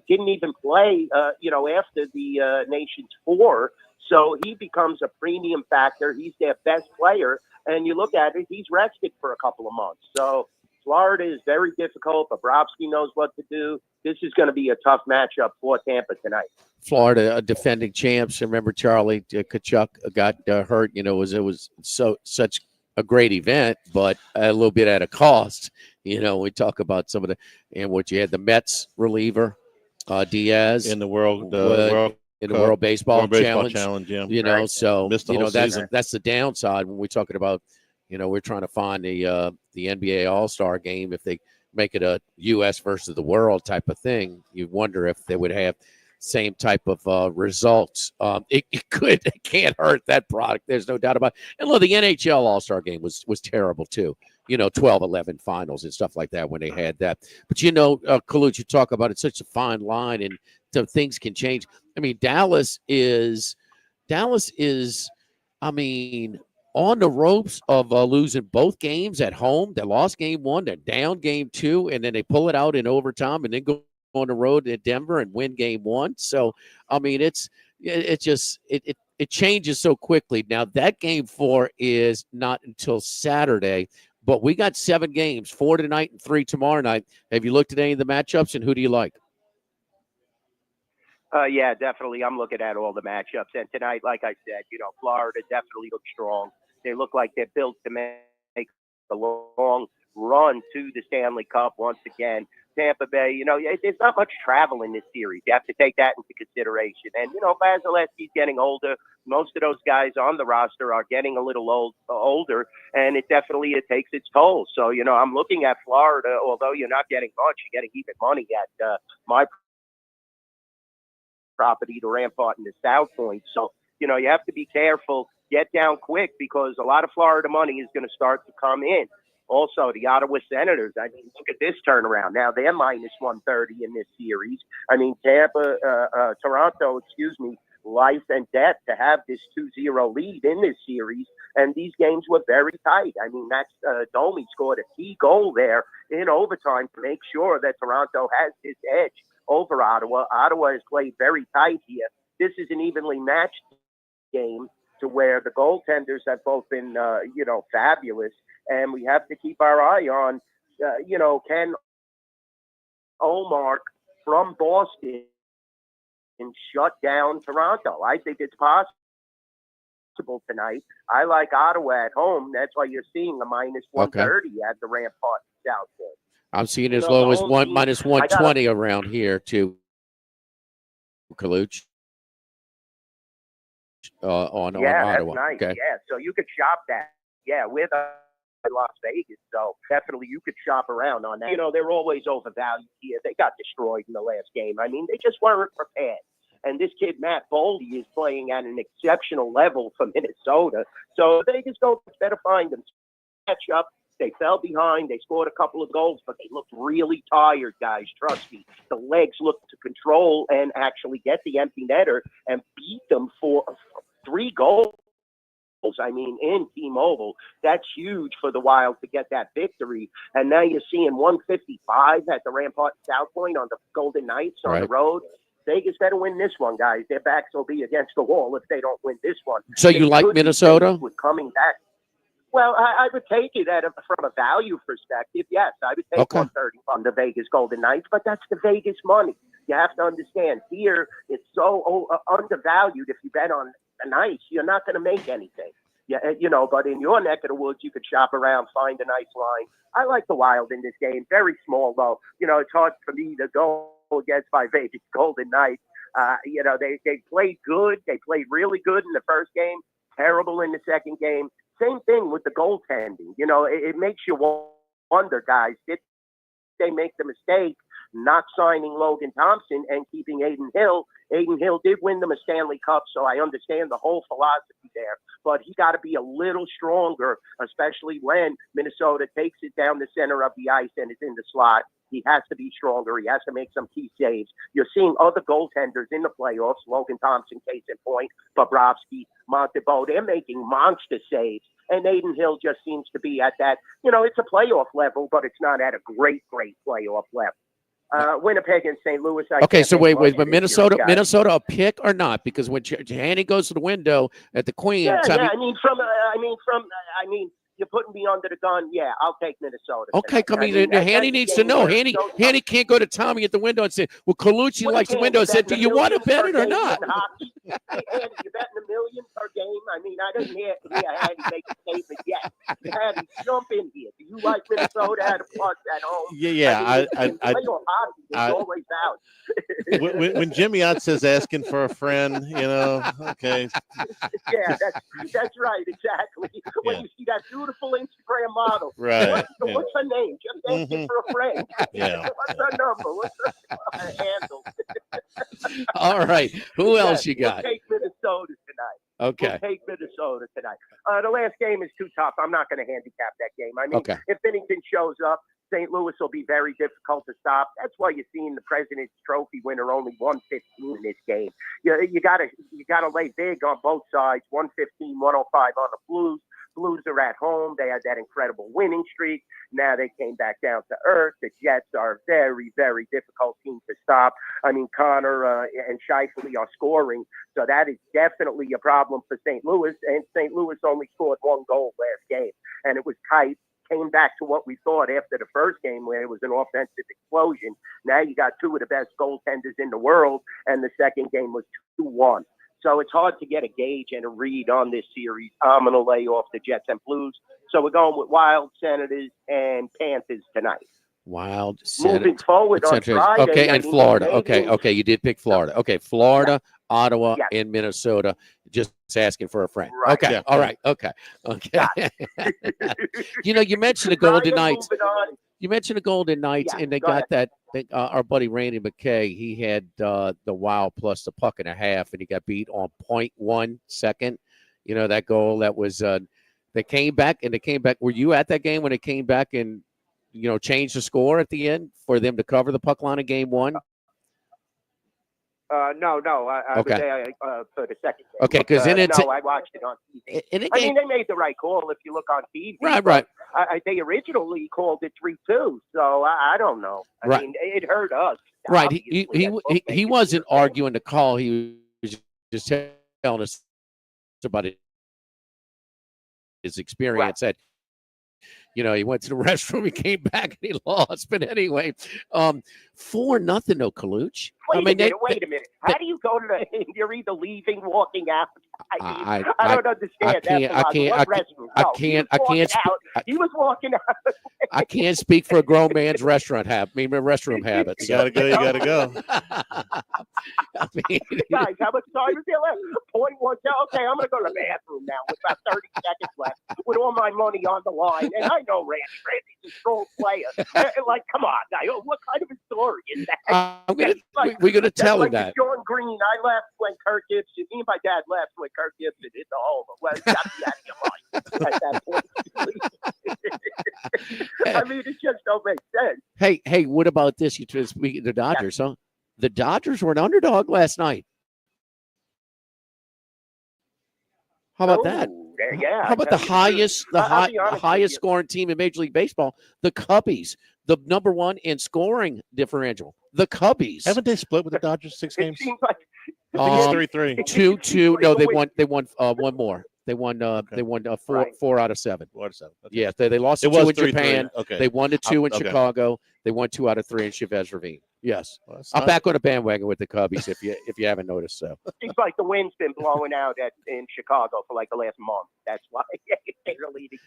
Didn't even play, you know, after the Nations 4. So he becomes a premium factor. He's their best player. And you look at it, he's rested for a couple of months. So Florida is very difficult. Bobrovsky knows what to do. This is going to be a tough matchup for Tampa tonight. Florida, defending champs. Remember, Charlie Kachuk got hurt. You know, it was such a great event, but a little bit at a cost. You know, we talk about some of the and what you had the Mets reliever, Diaz in the World Baseball Challenge. Yeah. You know, so you know season. that's the downside when we're talking about. You know, we're trying to find the NBA All-Star game. If they make it a U.S. versus the world type of thing, you wonder if they would have same type of results. It can't hurt that product. There's no doubt about it. And look, the NHL All-Star game was terrible too. You know, 12-11 finals and stuff like that when they had that. But, you know, Kaluch, you talk about it's such a fine line and so things can change. I mean, Dallas is, I mean, on the ropes of losing both games at home. They lost game 1, they're down game 2, and then they pull it out in overtime and then go on the road at Denver and win game 1. So, I mean, it changes so quickly. Now, that game 4 is not until Saturday, but we got 7 games, 4 tonight and 3 tomorrow night. Have you looked at any of the matchups, and who do you like? Yeah, definitely. I'm looking at all the matchups. And tonight, like I said, you know, Florida definitely looks strong. They look like they're built to make a long run to the Stanley Cup once again. Tampa Bay, you know, there's not much travel in this series. You have to take that into consideration. And, you know, Vasilevsky's getting older. Most of those guys on the roster are getting a little older, and it takes its toll. So, you know, I'm looking at Florida. Although you're not getting much, you're getting even money at my property, the Rampart and the South Point. So, you know, you have to be careful. Get down quick because a lot of Florida money is going to start to come in. Also, the Ottawa Senators, I mean, look at this turnaround. Now, they're minus 130 in this series. I mean, Toronto, life and death to have this 2-0 lead in this series. And these games were very tight. I mean, Domi scored a key goal there in overtime to make sure that Toronto has this edge over Ottawa. Ottawa has played very tight here. This is an evenly matched game to where the goaltenders have both been, you know, fabulous. And we have to keep our eye on, you know, can Omar from Boston shut down Toronto? I think it's possible tonight. I like Ottawa at home. That's why you're seeing a minus 130 at the Rampart South Point. I'm seeing as low as minus 120 around here too. Kaluch. On Ottawa. That's nice. Okay. Yeah, so you could shop that. Yeah, with Las Vegas. So definitely you could shop around on that. You know, they're always overvalued here. They got destroyed in the last game. I mean, they just weren't prepared. And this kid, Matt Boldy, is playing at an exceptional level for Minnesota. So Vegas Golden better find them. Catch up. They fell behind. They scored a couple of goals, but they looked really tired, guys. Trust me. The legs looked to control and actually get the empty netter and beat them for 3 goals. I mean, in T-Mobile, that's huge for the Wild to get that victory. And now you're seeing 155 at the Rampart South Point on the Golden Knights on the road. Vegas better win this one, guys. Their backs will be against the wall if they don't win this one. So you like Minnesota? With coming back. Well, I would take it from a value perspective. Yes, I would take 130 on the Vegas Golden Knights, but that's the Vegas money. You have to understand here it's so undervalued. If you bet on an ice, you're not going to make anything. Yeah, but in your neck of the woods, you could shop around, find a nice line. I like the Wild in this game. Very small, though. It's hard for me to go against my Vegas Golden Knights. They played good. They played really good in the first game, terrible in the second game. Same thing with the goaltending. It makes you wonder, guys, did they make the mistake not signing Logan Thompson and keeping Aiden Hill? Aiden Hill did win them a Stanley Cup, so I understand the whole philosophy there. But he got to be a little stronger, especially when Minnesota takes it down the center of the ice and is in the slot. He has to be stronger. He has to make some key saves. You're seeing other goaltenders in the playoffs, Logan Thompson, case in point, Bobrovsky, Montebeau. They're making monster saves. And Aiden Hill just seems to be at that, it's a playoff level, but it's not at a great playoff level. Winnipeg and St. Louis. Okay, so wait, but Minnesota a pick or not? Because when Haney goes to the window at the Queen, you're putting me under the gun. Yeah, I'll take Minnesota. Okay, Haney needs to know. Haney can't go to Tommy at the window and say, "Well, Colucci likes the window." And said, "Do you want to bet it or not?" Hey, Andy, you betting $1 million per game? I didn't hear Haney make a statement yet. Haney, jump in here. Do you like Minnesota at a plus at home? Yeah. I always out. when Jimmy Ott says asking for a friend, okay. Yeah, that's right, exactly. When you see that beautiful Instagram model, right? What's her name? Just asking for a friend. Yeah. What's her number? What's her handle? All right. Who else you got? We'll take Minnesota tonight. Okay. We'll take Minnesota tonight. The last game is too tough. I'm not going to handicap that game. If Binnington shows up, St. Louis will be very difficult to stop. That's why you're seeing the President's Trophy winner only 115 in this game. You gotta lay big on both sides. 115, 105 on the Blues. Blues are at home. They had that incredible winning streak. Now they came back down to earth. The Jets are a very, very difficult team to stop. Connor and Scheifele are scoring, so that is definitely a problem for St. Louis. And St. Louis only scored 1 goal last game, and it was tight. Came back to what we thought after the first game where it was an offensive explosion. Now you got 2 of the best goaltenders in the world, and the second game was 2-1. So it's hard to get a gauge and a read on this series. I'm going to lay off the Jets and Blues. So we're going with Wild, Senators, and Panthers tonight. Wild, moving forward on Friday. Okay, and Florida. Okay, you did pick Florida. Okay, Florida, Ottawa, and Minnesota. Just asking for a friend. Right. Okay, all right. Okay. You mentioned the Golden Knights. You mentioned the Golden Knights, and they got that. Our buddy Randy McKay, he had the Wild plus the puck and a half, and he got beat on 0.1 second. That goal that was they came back. Were you at that game when they came back and changed the score at the end for them to cover the puck line in game 1? No. I was there for the second game. Okay, because I watched it on TV. They made the right call if you look on TV. Right. They originally called it 3-2, so I don't know. It hurt us. Right. He wasn't arguing the call. He was just telling us about his experience. That he went to the restroom, he came back, and he lost. But anyway, 4-0, no Colucci. Wait a minute. How do you go to the? You're either leaving, walking out. I don't understand. I can't. He was walking out. I can't speak for a grown man's restroom habits. You gotta go. Guys, how much time is there left? 0.1. Okay, I'm gonna go to the bathroom now with about 30 seconds left, with all my money on the line. And I know Randy. Randy's a strong player. Come on, guy. What kind of a story is that? We're gonna tell him that. John Green, I left when Kirk Gibson. Me and my dad left when Kirk Gibson hit the homer. Well, you got to be out of your mind at that point. It just don't make sense. Hey, what about this? You speak the Dodgers, huh? The Dodgers were an underdog last night. How about that? Yeah. How about the highest scoring team in Major League Baseball, the Cubbies, the number 1 in scoring differential, the Cubbies. Haven't they split with the Dodgers 6 games? It seems like I think it's 3-3. 2-2. No, they won one more. They won. They won 4 out of 7. 4 out of 7. Yeah, they lost 2 in Japan. Okay. They won 2 in Chicago. They won 2 out of 3 in Chavez Ravine. Yes. Well, that's I'm not- back on the bandwagon with the Cubbies if you haven't noticed so. Seems like the wind's been blowing out in Chicago for like the last month. That's why they're the leading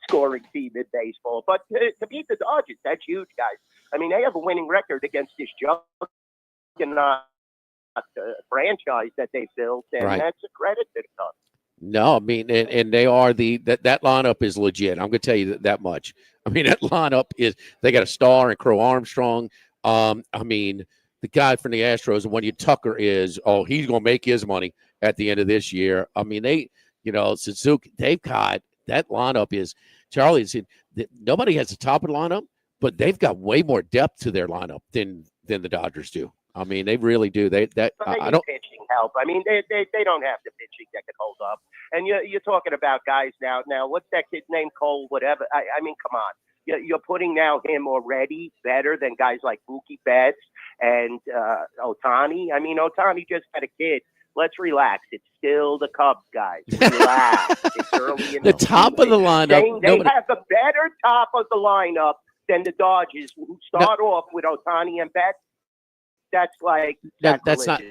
scoring team in baseball. But to beat the Dodgers, that's huge, guys. I mean, they have a winning record against this juggernaut franchise that they built, and Right. that's a credit to the Cubs. No, I mean, and they are that lineup is legit. I'm going to tell you that much. I mean, that lineup they got a star in Crow Armstrong. I mean, the guy from the Astros, and when Tucker he's going to make his money at the end of this year. I mean, Suzuki, they've got that lineup is Charlie. Nobody has the top of the lineup, but they've got way more depth to their lineup than the Dodgers do. I mean, they really do. I don't. Pitching help. I mean, they don't have the pitching that can hold up. And you're talking about guys now. Now, what's that kid's name? Cole, whatever. I mean, come on. You're putting now him already better than guys like Mookie Betts and Ohtani. I mean, Ohtani just had a kid. Let's relax. It's still the Cubs, guys. Relax. It's early in the top of the lineup. They have a better top of the lineup than the Dodgers, who start off with Ohtani and Betts. That's like that's not.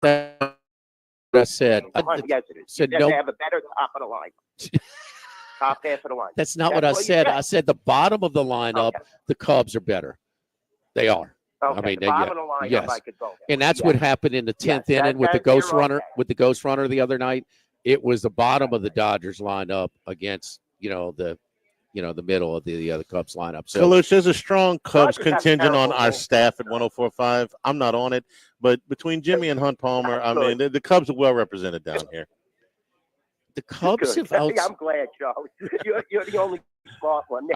What I said. Yes, it is. Said They no. have a better top of the lineup. Top half of the lineup. That's not what I said. I said the bottom of the lineup. Okay. The Cubs are better. They are. Okay, I mean, the bottom of the lineup, yes. I could go there. And that's what happened in the 10th Yes, inning with the that- Ghost you're Runner. okay. With the Ghost Runner the other night, it was the bottom of the Dodgers lineup against the middle of the Cubs lineup. So Kalush, there's a strong Cubs Dodgers have contingent on terrible our goals. staff at 104.5. I'm not on it, but between Jimmy and Hunt Palmer, I mean, the Cubs are well represented down here. the Cubs Good. have out. I'm glad, Charlie. You're the only smart one.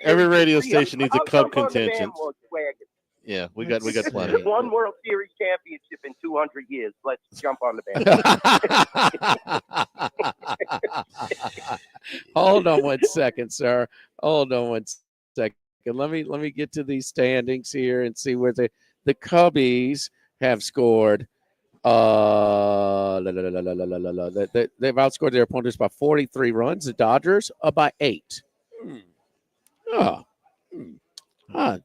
Every radio station needs a I'll Cub jump on the contingent. bandwagon. Yeah, we got plenty. One World Series championship in 200 years. Let's jump on the bandwagon. Hold on one second, sir. Hold on one second. Let me get to these standings here and see where the Cubbies have scored. They've outscored their opponents by 43 runs. The Dodgers are by 8. Oh.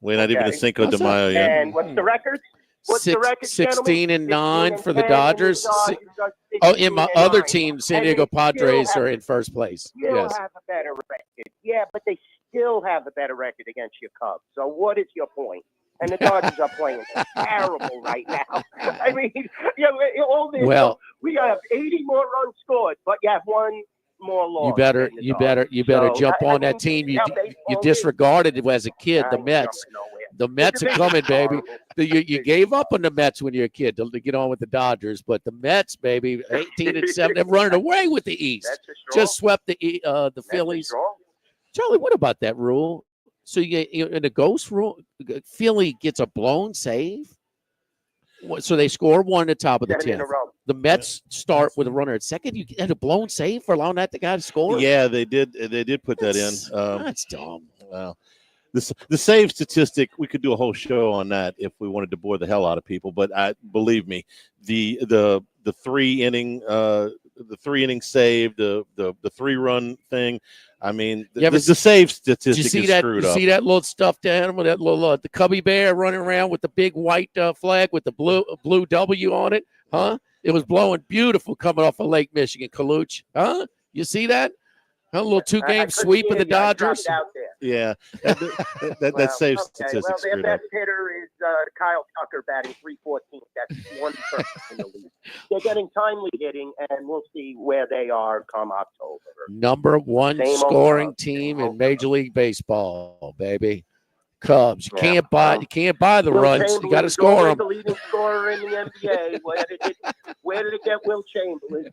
We're not even a Cinco de Mayo yet. And what's the record? What's the record, 16 and 9 16 for the and 10, Dodgers. and the Dodgers are Oh, in my 16 and other 9. team, San And Diego they still Padres have- are in first place. Still Yes. have a better record. Yeah, but they still have a better record against your Cubs. So what is your point? And the Dodgers are playing terrible right now. I mean, all this. Well- we have 80 more runs scored, but you have one more loss. You better than the Dodgers. So, jump I on mean, that team. You how baseball is. disregarded it as a kid. I The ain't Mets. jumping nowhere. The Mets are coming, baby. You gave up on the Mets when you were a kid to get on with the Dodgers, but the Mets, baby, 18 and 7, they're running away with the East. That's a strong. Just swept the That's a Phillies. strong. Charlie, what about that rule? So in the ghost rule, Philly gets a blown save. So they score one at the top of the 7 in a 10th. row. The Mets start with a runner at second. You had a blown save for allowing that guy to score. Yeah, they did. They did put that in. That's dumb. Wow. The save statistic, we could do a whole show on that if we wanted to bore the hell out of people. But believe me, the 3 inning save, the 3-run thing. I mean, the save statistic Did you see is that? screwed You up. see that little stuffed animal, that little the Cubby Bear running around with the big white flag with the blue W on it? Huh? It was blowing beautiful coming off of Lake Michigan, Kaluch. Huh? You see that? A little 2-game sweep of the Dodgers. Out there. Yeah, that save statistic Well, their screwed up. best hitter is Kyle Tucker batting .314. That's one person in the league. They're getting timely hitting, and we'll see where they are come October. Number 1 Same old scoring Cubs. team Same in old Major League Baseball, baby. Cubs. You Yeah. can't buy the Will runs. You Chamberlain got to is score always them. the leading scorer in the NBA. Where did it get Will Chamberlain?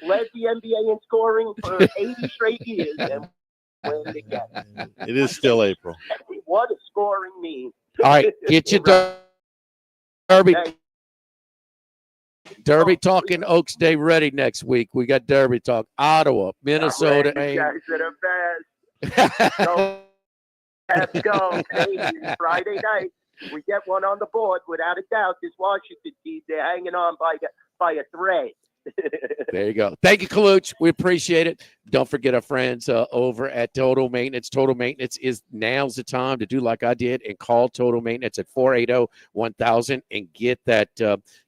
Led the NBA in scoring for 80 straight years. And where did it get? It is still April. What does scoring mean? All right, get your Derby. Derby talk in Oaks Day ready next week. We got Derby talk. Ottawa, Minnesota. You guys are the best. Let's go. Canadians, Friday night. We get one on the board without a doubt. This Washington team, they're hanging on by a thread. There you go. Thank you, Kaluch. We appreciate it. Don't forget our friends over at Total Maintenance. Total Maintenance now's the time to do like I did and call Total Maintenance at 480-1000 and get that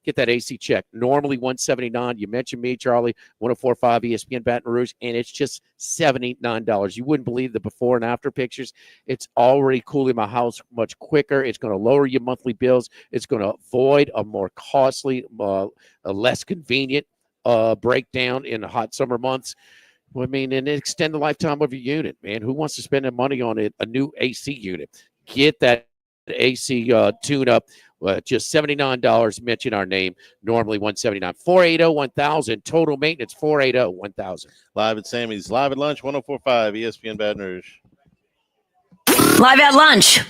AC check. Normally $179. You mentioned me, Charlie, 104.5 ESPN Baton Rouge, and it's just $79. You wouldn't believe the before and after pictures. It's already cooling my house much quicker. It's going to lower your monthly bills. It's going to avoid a more costly, a less convenient breakdown in the hot summer months. I mean, and extend the lifetime of your unit, man. Who wants to spend the money on a new AC unit? Get that AC tune-up. Just $79. Mention our name. Normally $179. 480-1000. Total Maintenance, 480-1000. Live at Sammy's. Live at lunch, 104.5 ESPN Baton Rouge. Live at lunch.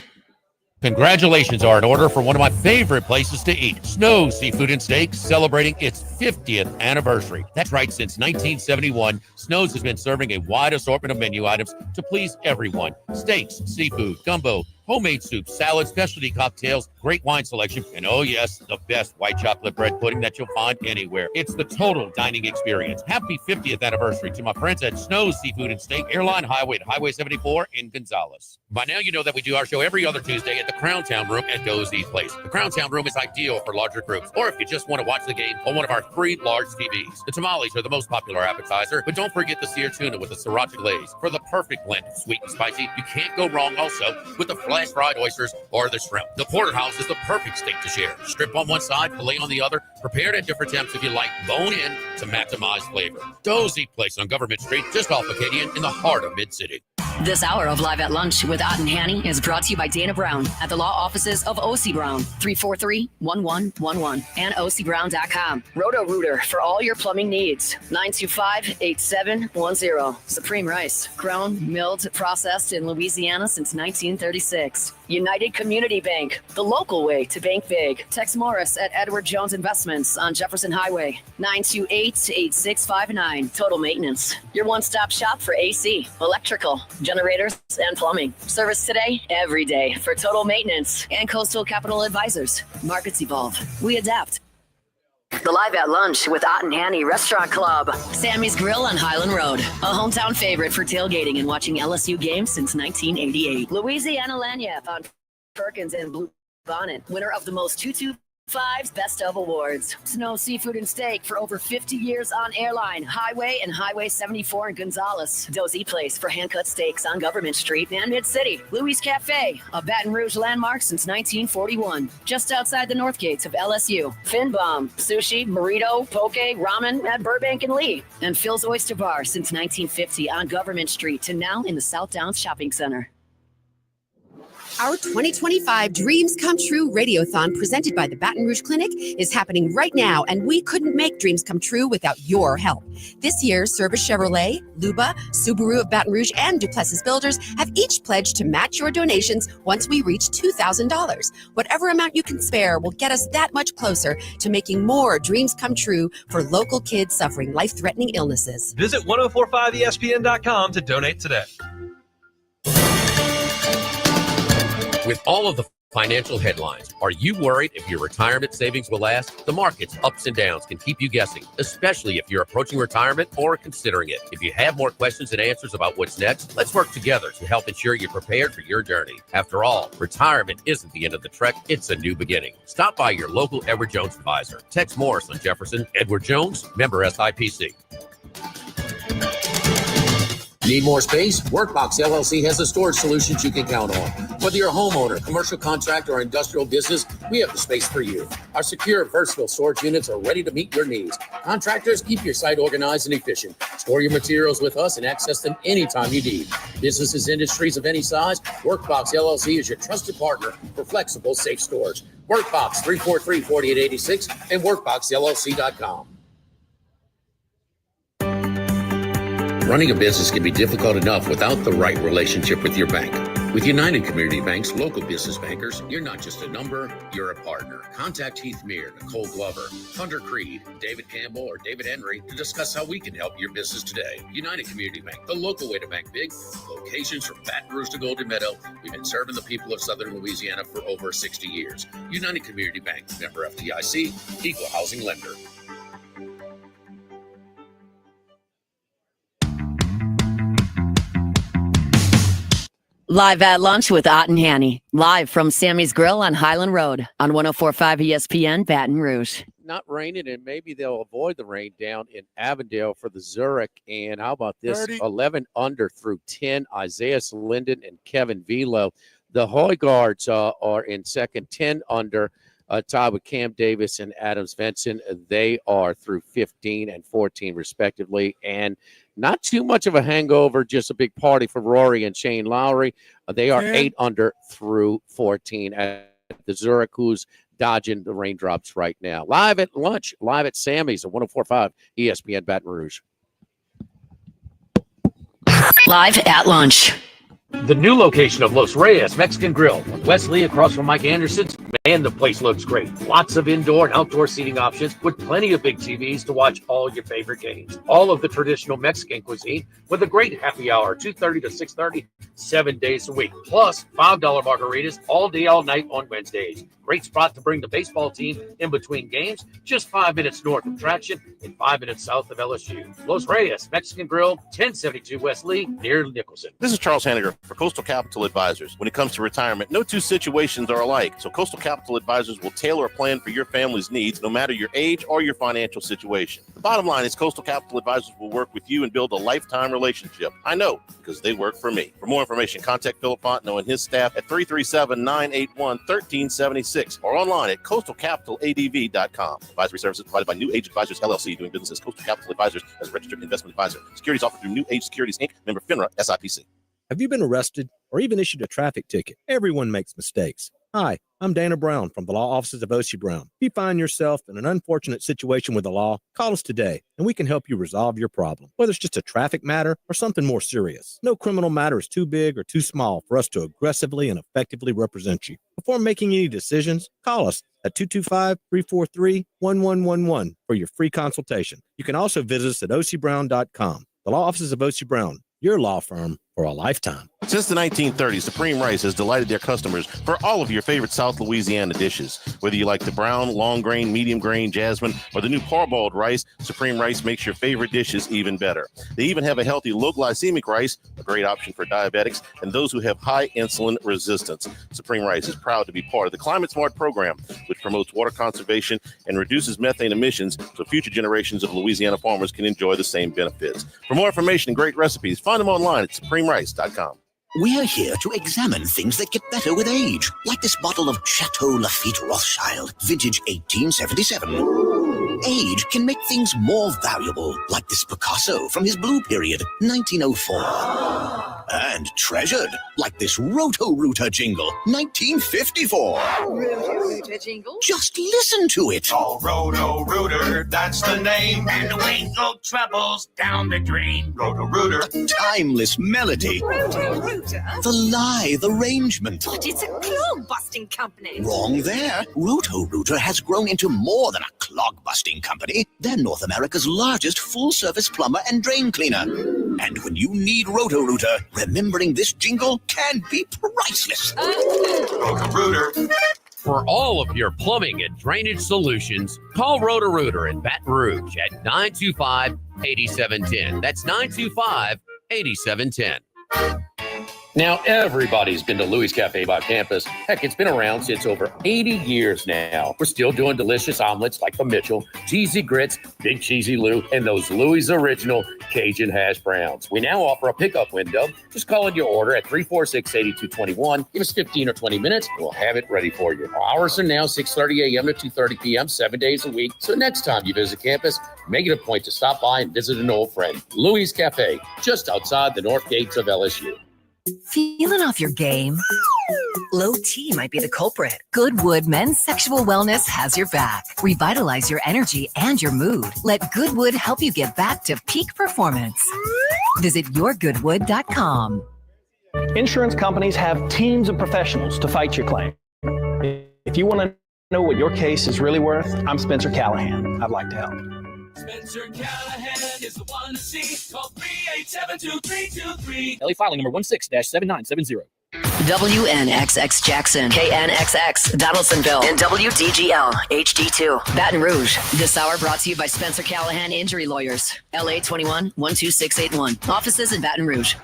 Congratulations are in order for one of my favorite places to eat, Snow Seafood and Steaks, celebrating its 50th anniversary. That's right, since 1971, Snow's has been serving a wide assortment of menu items to please everyone. Steaks, seafood, gumbo, homemade soups, salads, specialty cocktails, great wine selection, and oh yes, the best white chocolate bread pudding that you'll find anywhere. It's the total dining experience. Happy 50th anniversary to my friends at Snow's Seafood and Steak, Airline Highway at Highway 74 in Gonzales. By now, you know that we do our show every other Tuesday at the Crown Town Room at Doe's East Place. The Crown Town Room is ideal for larger groups, or if you just want to watch the game on one of our 3 large TVs. The tamales are the most popular appetizer, but don't forget the seared tuna with the sriracha glaze for the perfect blend of sweet and spicy. You can't go wrong also with the flash fried oysters or the shrimp. The porterhouse is the perfect steak to share. Strip on one side, filet on the other, prepared at different temps if you like, bone in to maximize flavor. Doe's East Place on Government Street, just off Acadian in the heart of Mid-City. This hour of Live at Lunch with Ott and Hanny is brought to you by Dana Brown at the law offices of O.C. Brown, 343-1111, and ocbrown.com. Roto-Rooter for all your plumbing needs, 925-8710. Supreme Rice, grown, milled, processed in Louisiana since 1936. United Community Bank, the local way to bank big. Tex Morris at Edward Jones Investments on Jefferson Highway, 928-8659. Total Maintenance, your one-stop shop for AC, electrical, generators, and plumbing. Service today, every day for Total Maintenance and Coastal Capital Advisors. Markets evolve. We adapt. The Live at Lunch with Ott and Hanny Restaurant Club. Sammy's Grill on Highland Road. A hometown favorite for tailgating and watching LSU games since 1988. Louisiana Lanyap on Perkins and Blue Bonnet. Winner of the most 225's Best of Awards. Snow Seafood and Steak for over 50 years on Airline, Highway, and Highway 74 in Gonzales. Dozy Place for hand-cut steaks on Government Street and Mid-City. Louis Cafe, a Baton Rouge landmark since 1941. Just outside the north gates of LSU. Finbom, sushi, burrito, poke, ramen at Burbank and Lee. And Phil's Oyster Bar since 1950 on Government Street to now in the South Downs Shopping Center. Our 2025 Dreams Come True Radiothon presented by the Baton Rouge Clinic is happening right now, and we couldn't make dreams come true without your help. This year, Service Chevrolet, Luba, Subaru of Baton Rouge, and Duplessis Builders have each pledged to match your donations once we reach $2,000. Whatever amount you can spare will get us that much closer to making more dreams come true for local kids suffering life-threatening illnesses. Visit 1045ESPN.com to donate today. With all of the financial headlines, are you worried if your retirement savings will last? The market's ups and downs can keep you guessing, especially if you're approaching retirement or considering it. If you have more questions and answers about what's next, let's work together to help ensure you're prepared for your journey. After all, retirement isn't the end of the trek, it's a new beginning. Stop by your local Edward Jones advisor. Tex Morris on Jefferson. Edward Jones, member SIPC. Need more space? Workbox LLC has the storage solutions you can count on. Whether you're a homeowner, commercial contractor, or industrial business, we have the space for you. Our secure, versatile storage units are ready to meet your needs. Contractors, keep your site organized and efficient. Store your materials with us and access them anytime you need. Businesses, industries of any size, Workbox LLC is your trusted partner for flexible, safe storage. Workbox 343-4886 and workboxllc.com. Running a business can be difficult enough without the right relationship with your bank. With United Community Bank's local business bankers, you're not just a number, you're a partner. Contact Heath Meir, Nicole Glover, Hunter Creed, David Campbell, or David Henry to discuss how we can help your business today. United Community Bank, the local way to bank big. Locations from Baton Rouge to Golden Meadow. We've been serving the people of Southern Louisiana for over 60 years. United Community Bank, member FDIC, equal housing lender. Live at lunch with Ott and Hanny. Live from Sammy's Grill on Highland Road on 104.5 ESPN Baton Rouge. Not raining, and maybe they'll avoid the rain down in Avondale for the Zurich. And how about this? 30. 11 under through 10. Isaiah Linden and Kevin Velo. The Hoygards are in second, 10 under, tied with Cam Davis and Adams Venson. They are through 15 and 14, respectively. And not too much of a hangover, just a big party for Rory and Shane Lowry. They are 8 under through 14 at the Zurich, who's dodging the raindrops right now. Live at lunch, live at Sammy's at 104.5 ESPN Baton Rouge. Live at lunch. The new location of Los Reyes Mexican Grill on Wesley across from Mike Anderson's. Man, the place looks great. Lots of indoor and outdoor seating options with plenty of big TVs to watch all your favorite games. All of the traditional Mexican cuisine with a great happy hour, 2:30 to 6:30, 7 days a week. Plus, $5 margaritas all day, all night on Wednesdays. Great spot to bring the baseball team in between games, just 5 minutes north of Traction and 5 minutes south of LSU. Los Reyes Mexican Grill, 1072 West Lee, near Nicholson. This is Charles Hanniger for Coastal Capital Advisors. When it comes to retirement, no two situations are alike, so Coastal Capital Advisors will tailor a plan for your family's needs, no matter your age or your financial situation. The bottom line is Coastal Capital Advisors will work with you and build a lifetime relationship. I know, because they work for me. For more information, contact Philip Fontenot and his staff at 337-981-1376 or online at coastalcapitaladv.com. Advisory services provided by New Age Advisors, LLC, doing business as Coastal Capital Advisors as a registered investment advisor. Securities offered through New Age Securities, Inc., member FINRA, SIPC. Have you been arrested or even issued a traffic ticket? Everyone makes mistakes. Hi, I'm Dana Brown from the law offices of O.C. Brown. If you find yourself in an unfortunate situation with the law, call us today and we can help you resolve your problem, whether it's just a traffic matter or something more serious. No criminal matter is too big or too small for us to aggressively and effectively represent you. Before making any decisions, call us at 225-343-1111 for your free consultation. You can also visit us at ocbrown.com. The law offices of O.C. Brown, your law firm for a lifetime. Since the 1930s, Supreme Rice has delighted their customers for all of your favorite South Louisiana dishes. Whether you like the brown, long grain, medium grain, jasmine, or the new parboiled rice, Supreme Rice makes your favorite dishes even better. They even have a healthy low glycemic rice, a great option for diabetics and those who have high insulin resistance. Supreme Rice is proud to be part of the Climate Smart program, which promotes water conservation and reduces methane emissions so future generations of Louisiana farmers can enjoy the same benefits. For more information and great recipes, find them online at supremerice.com. We're here to examine things that get better with age, like this bottle of Chateau Lafite Rothschild, vintage 1877. Age can make things more valuable, like this Picasso from his blue period, 1904. And treasured, like this Roto-Rooter jingle, 1954. Roto-Rooter jingle? Just listen to it. Oh, Roto-Rooter, that's the name. And the wind go troubles down the drain. Roto-Rooter. Timeless melody. Roto-Rooter? The lithe arrangement. But it's a clog-busting company. Wrong there. Roto-Rooter has grown into more than a clog-busting company. They're North America's largest full-service plumber and drain cleaner. And when you need Roto-Rooter, remembering this jingle can be priceless. Roto-Rooter. For all of your plumbing and drainage solutions, call Roto-Rooter in Baton Rouge at 925-8710. That's 925-8710. Now, everybody's been to Louis Cafe by campus. Heck, it's been around since over 80 years now. We're still doing delicious omelets like the Mitchell, cheesy grits, Big Cheesy Lou, and those Louis Original Cajun hash browns. We now offer a pickup window. Just call in your order at 346-8221. Give us 15 or 20 minutes, and we'll have it ready for you. Our hours are now 6:30 a.m. to 2:30 p.m., 7 days a week. So next time you visit campus, make it a point to stop by and visit an old friend. Louis Cafe, just outside the north gates of LSU. Feeling off your game? Low T might be the culprit. Goodwood Men's Sexual Wellness has your back. Revitalize your energy and your mood. Let Goodwood help you get back to peak performance. Visit yourgoodwood.com. Insurance companies have teams of professionals to fight your claim. If you want to know what your case is really worth, I'm Spencer Callahan. I'd like to help. Spencer Callahan is the one to see. Call 387-2323. LA filing number 16-7970. WNXX Jackson, KNXX Donaldsonville, and WDGL HD2 Baton Rouge. This hour brought to you by Spencer Callahan Injury Lawyers. LA 21-12681. Offices in Baton Rouge.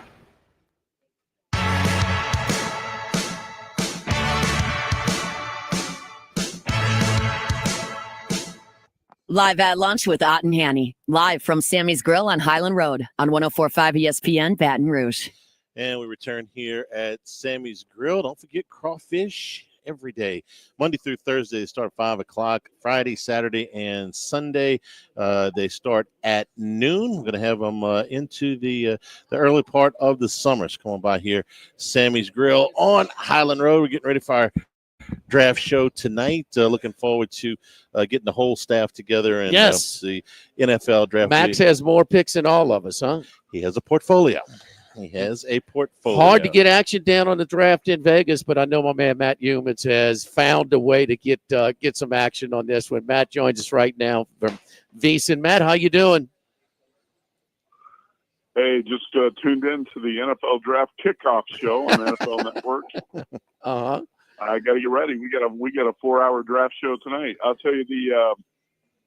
Live at lunch with Ott and Hanny. Live from Sammy's Grill on Highland Road on 104.5 ESPN Baton Rouge. And we return here at Sammy's Grill. Don't forget crawfish every day. Monday through Thursday, they start at 5 o'clock. Friday, Saturday, and Sunday, they start at noon. We're going to have them into the early part of the summer. So come on by here, Sammy's Grill on Highland Road. We're getting ready for our draft show tonight. Looking forward to getting the whole staff together and the NFL draft. Max has more picks than all of us, huh? He has a portfolio. He has a portfolio. Hard to get action down on the draft in Vegas, but I know my man Matt Humans has found a way to get some action on this one. Matt joins us right now from VSiN. Matt, how you doing? Hey, just tuned in to the NFL Draft Kickoff Show on NFL Network. Uh-huh. I got to get ready. We got a 4-hour draft show tonight. I'll tell you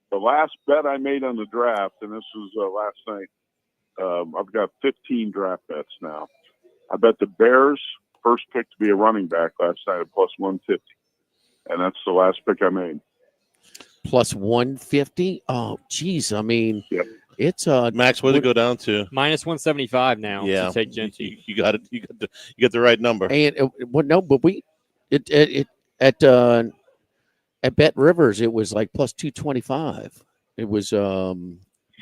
the last bet I made on the draft, and this was last night. I've got 15 draft bets now. I bet the Bears first pick to be a running back last night at plus 150, and that's the last pick I made. Plus 150? Oh, geez. I mean, it's Max. What did it go down to? Minus 175 now. Yeah, to take Genty. You got it. You got the right number. And but at Bet Rivers it was like plus 225. It was let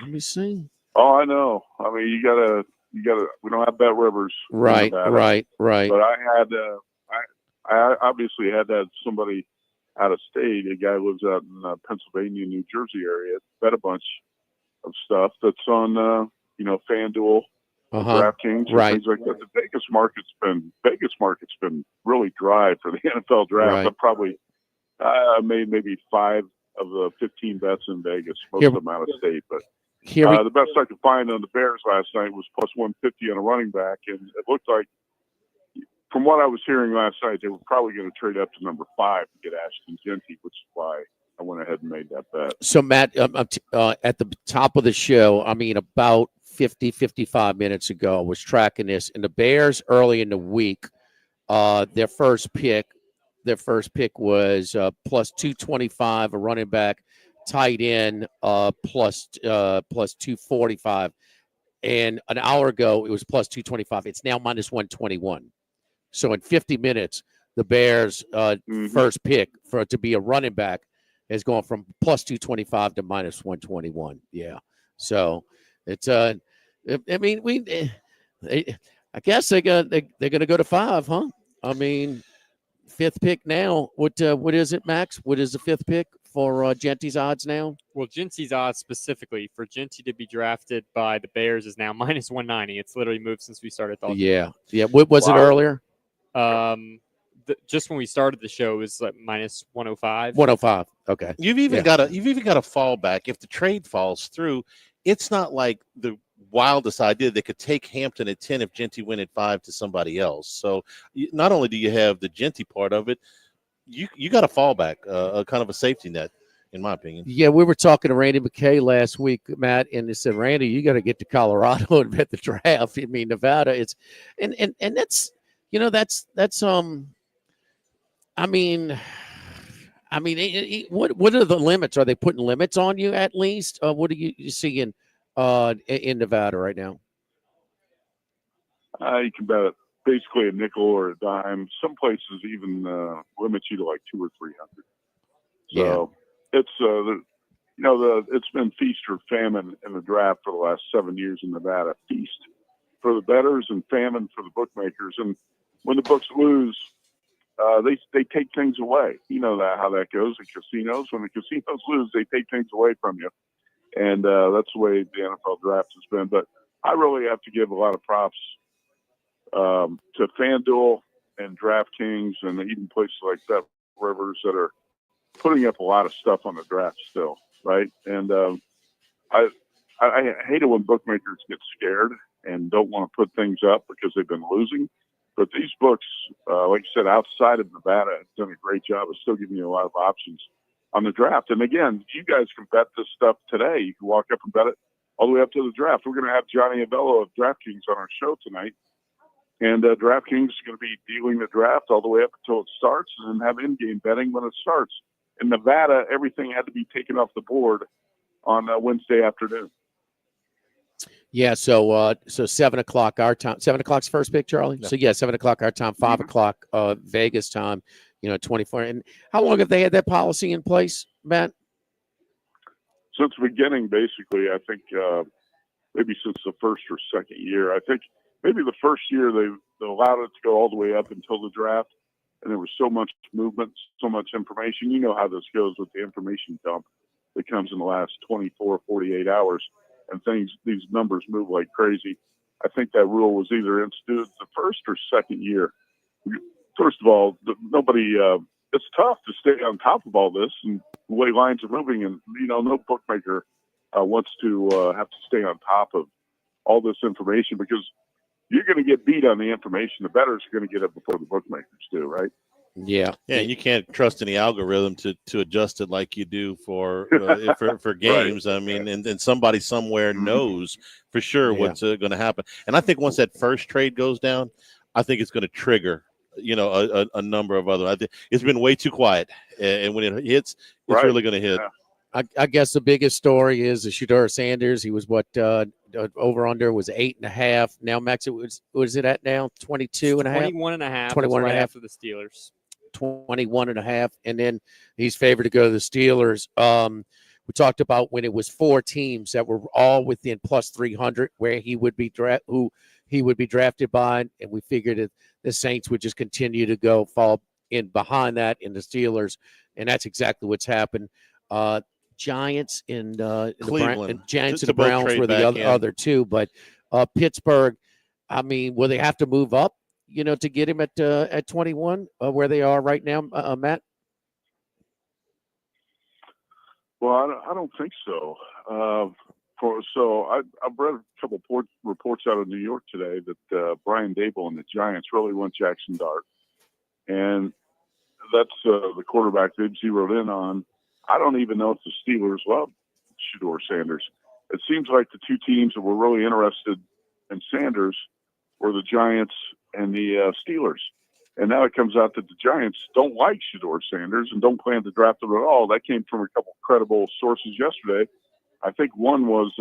me see. Oh, I know. I mean, you gotta. We don't have Bet Rivers, right. But I obviously had that somebody out of state. A guy lives out in Pennsylvania, New Jersey area. Bet a bunch of stuff that's on FanDuel, DraftKings, things like that. The Vegas market's been really dry for the NFL draft. Right. I've probably made maybe 5 of the 15 bets in Vegas, most of them out of state, but. The best I could find on the Bears last night was plus 150 on a running back, and it looked like, from what I was hearing last night, they were probably going to trade up to number 5 to get Ashton Genty, which is why I went ahead and made that bet. So, Matt, at the top of the show, I mean, about 55 minutes ago, I was tracking this, and the Bears early in the week, their first pick was plus 225, a running back. Tight end plus 245, and an hour ago it was plus 225. It's now minus 121. So in 50 minutes, the Bears' first pick to be a running back has gone from plus 225 to minus 121. Yeah. So it's I mean I guess they're gonna go to 5, huh? I mean, 5th pick now. What is it, Max? What is the 5th pick for Genty's odds now? Well, Genty's odds specifically for Genty to be drafted by the Bears is now minus 190. It's literally moved since we started talking. Yeah. What was it earlier? Just when we started the show, it was like minus 105. 105. Okay. You've even got a fallback. If the trade falls through, it's not like the wildest idea they could take Hampton at 10 if Genty went at 5 to somebody else. So not only do you have the Genty part of it, you got a fallback, a kind of a safety net, in my opinion. Yeah, we were talking to Randy McKay last week, Matt, and they said, Randy, you got to get to Colorado and bet the draft. I mean, Nevada, it's and that's what are the limits? Are they putting limits on you at least? What are you seeing in Nevada right now? You can bet it. Basically a nickel or a dime. Some places even limit you to like 200 or 300. So it's it's been feast or famine in the draft for the last 7 years in Nevada. Feast for the bettors and famine for the bookmakers. And when the books lose, they take things away. You know how that goes at casinos. When the casinos lose, they take things away from you. And that's the way the NFL draft has been. But I really have to give a lot of props to FanDuel and DraftKings and even places like Bet Rivers that are putting up a lot of stuff on the draft still, right? And I hate it when bookmakers get scared and don't want to put things up because they've been losing. But these books, like I said, outside of Nevada, have done a great job of still giving you a lot of options on the draft. And again, you guys can bet this stuff today. You can walk up and bet it all the way up to the draft. We're going to have Johnny Avello of DraftKings on our show tonight. And DraftKings is going to be dealing the draft all the way up until it starts and have in-game betting when it starts. In Nevada, everything had to be taken off the board on Wednesday afternoon. Yeah, so 7 o'clock our time. 7 o'clock's first pick, Charlie. Yeah. So 7 o'clock our time, 5 o'clock Vegas time. 24. And how long have they had that policy in place, Matt? Since the beginning, basically, I think maybe since the first or second year. I think maybe the first year they allowed it to go all the way up until the draft, and there was so much movement, so much information. You know how this goes with the information dump that comes in the last 24, 48 hours, and these numbers move like crazy. I think that rule was either instituted the first or second year. First of all, nobody. It's tough to stay on top of all this and the way lines are moving, and no bookmaker wants to have to stay on top of all this information because you're going to get beat on the information. The bettors are going to get it before the bookmakers do, right? Yeah. Yeah, you can't trust any algorithm to adjust it like you do for games. Right. I mean, and somebody somewhere knows for sure what's going to happen. And I think once that first trade goes down, I think it's going to trigger a number of other. I think it's been way too quiet, and when it hits, it's really going to hit. Yeah. I guess the biggest story is the Shedeur Sanders. He was over under was 8.5. Now, Max, what is it at now? 22.5? 21.5. 21.5 for the Steelers. 21.5. And then he's favored to go to the Steelers. We talked about when it was 4 teams that were all within plus 300 where he would be drafted by, and we figured that the Saints would just continue to fall in behind that in the Steelers, and that's exactly what's happened. Giants and Cleveland. Giants To and the both Browns trade were the back in. other two, but Pittsburgh. I mean, will they have to move up, to get him at 21 where they are right now, Matt? Well, I don't think so. I've read a couple reports out of New York today that Brian Dable and the Giants really want Jackson Dart, and that's the quarterback they've zeroed in on. I don't even know if the Steelers love Shedeur Sanders. It seems like the two teams that were really interested in Sanders were the Giants and the Steelers. And now it comes out that the Giants don't like Shedeur Sanders and don't plan to draft him at all. That came from a couple credible sources yesterday. I think one was,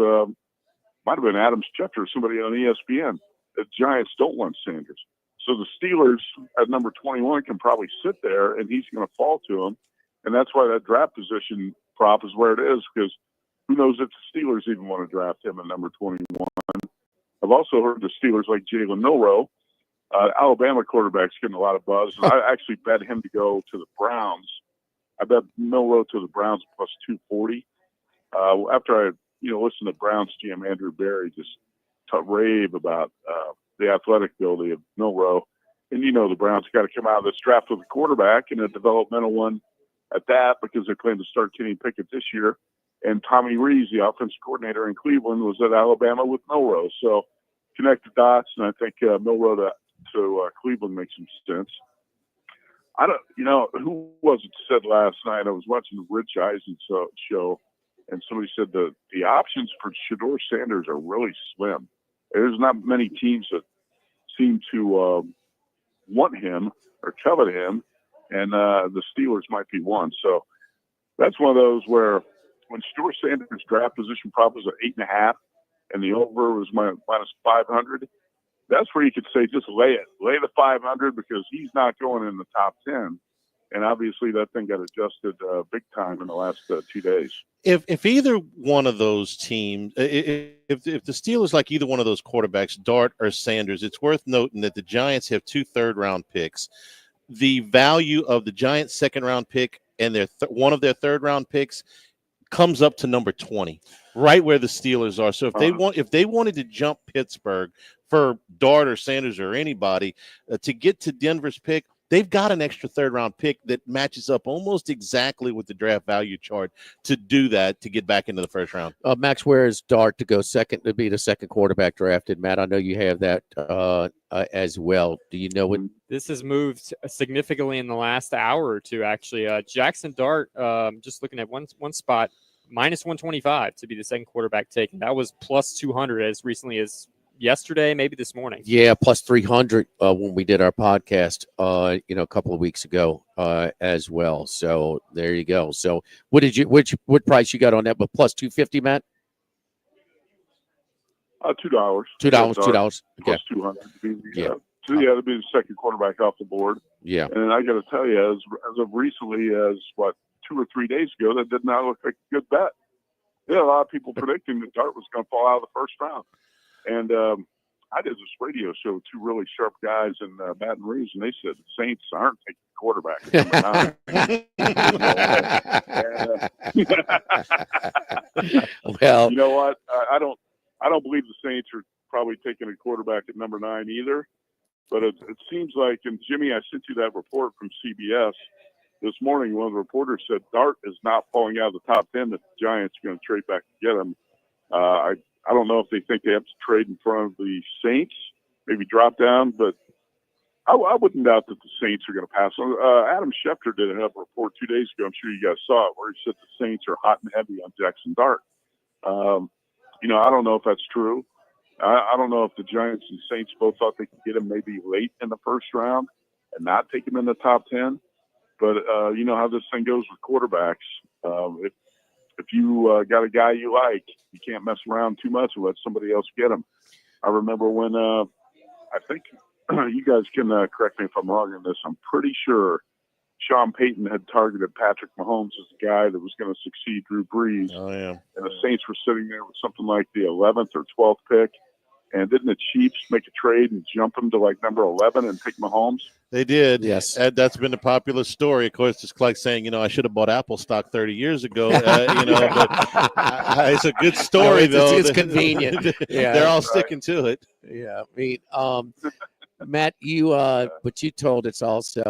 might have been Adam Schefter, somebody on ESPN. The Giants don't want Sanders. So the Steelers at number 21 can probably sit there and he's going to fall to them. And that's why that draft position prop is where it is, because who knows if the Steelers even want to draft him at number 21. I've also heard the Steelers like Jalen Milroe. Alabama quarterback's getting a lot of buzz. And I actually bet him to go to the Browns. I bet Milroe to the Browns plus 240. After I, listened to Browns GM Andrew Berry just rave about the athletic ability of Milroe. And the Browns got to come out of this draft with a quarterback and a developmental one at that, because they plan to start Kenny Pickett this year. And Tommy Rees, the offensive coordinator in Cleveland, was at Alabama with Milroe. So connect the dots, and I think Milroe to Cleveland makes some sense. I don't, who was it said last night? I was watching the Rich Eisen show, and somebody said the options for Shedeur Sanders are really slim. There's not many teams that seem to want him or covet him, and the Steelers might be one. So that's one of those where when Shedeur Sanders' draft position prop was at 8.5 and the over was minus 500, that's where you could say just lay the 500, because he's not going in the top 10. And obviously that thing got adjusted big time in the last 2 days. If either one of those teams, if the Steelers like either one of those quarterbacks, Dart or Sanders, it's worth noting that the Giants have 2 third-round picks. The value of the Giants' second-round pick and their one of their third-round picks comes up to number 20, right where the Steelers are. So if they wanted to jump Pittsburgh for Dart or Sanders or anybody to get to Denver's pick, they've got an extra third-round pick that matches up almost exactly with the draft value chart to do that, to get back into the first round. Max, where is Dart to go second, to be the second quarterback drafted? Matt, I know you have that as well. Do you know what? This has moved significantly in the last hour or two, actually. Jackson Dart, just looking at one spot, minus 125 to be the second quarterback taken. That was plus 200 as recently as yesterday, maybe this morning. Yeah, plus 300 when we did our podcast, a couple of weeks ago as well. So there you go. So what what price you got on that? But plus 250, Matt? $2. $2. Plus Okay. 200. Yeah. So yeah, it'll be the second quarterback off the board. Yeah. And I got to tell you, as of recently as 2 or 3 days ago, that did not look like a good bet. There are a lot of people predicting that Dart was going to fall out of the first round. And I did this radio show with two really sharp guys in Baton Rouge, and they said the Saints aren't taking quarterback at number 9. Well, you know what? I don't believe the Saints are probably taking a quarterback at number 9 either. But it seems like, and Jimmy, I sent you that report from CBS this morning. One of the reporters said Dart is not falling out of the top 10, that the Giants are going to trade back to get him. I don't know if they think they have to trade in front of the Saints, maybe drop down, but I wouldn't doubt that the Saints are going to pass on. Adam Schefter did a report 2 days ago. I'm sure you guys saw it, where he said the Saints are hot and heavy on Jackson Dart. I don't know if that's true. I don't know if the Giants and Saints both thought they could get him maybe late in the first round and not take him in the top 10. But you know how this thing goes with quarterbacks. If you got a guy you like, you can't mess around too much and let somebody else get him. I remember when I think you guys can correct me if I'm wrong on this. I'm pretty sure Sean Payton had targeted Patrick Mahomes as the guy that was going to succeed Drew Brees. Oh, yeah. And the Saints were sitting there with something like the 11th or 12th pick. And didn't the Chiefs make a trade and jump him to like number 11 and pick Mahomes? They did. Yes. And that's been a popular story. Of course, it's like saying, I should have bought Apple stock 30 years ago. But it's a good story, though. It's convenient. Yeah. They're all sticking to it. Yeah. I mean, Matt, what you told us also,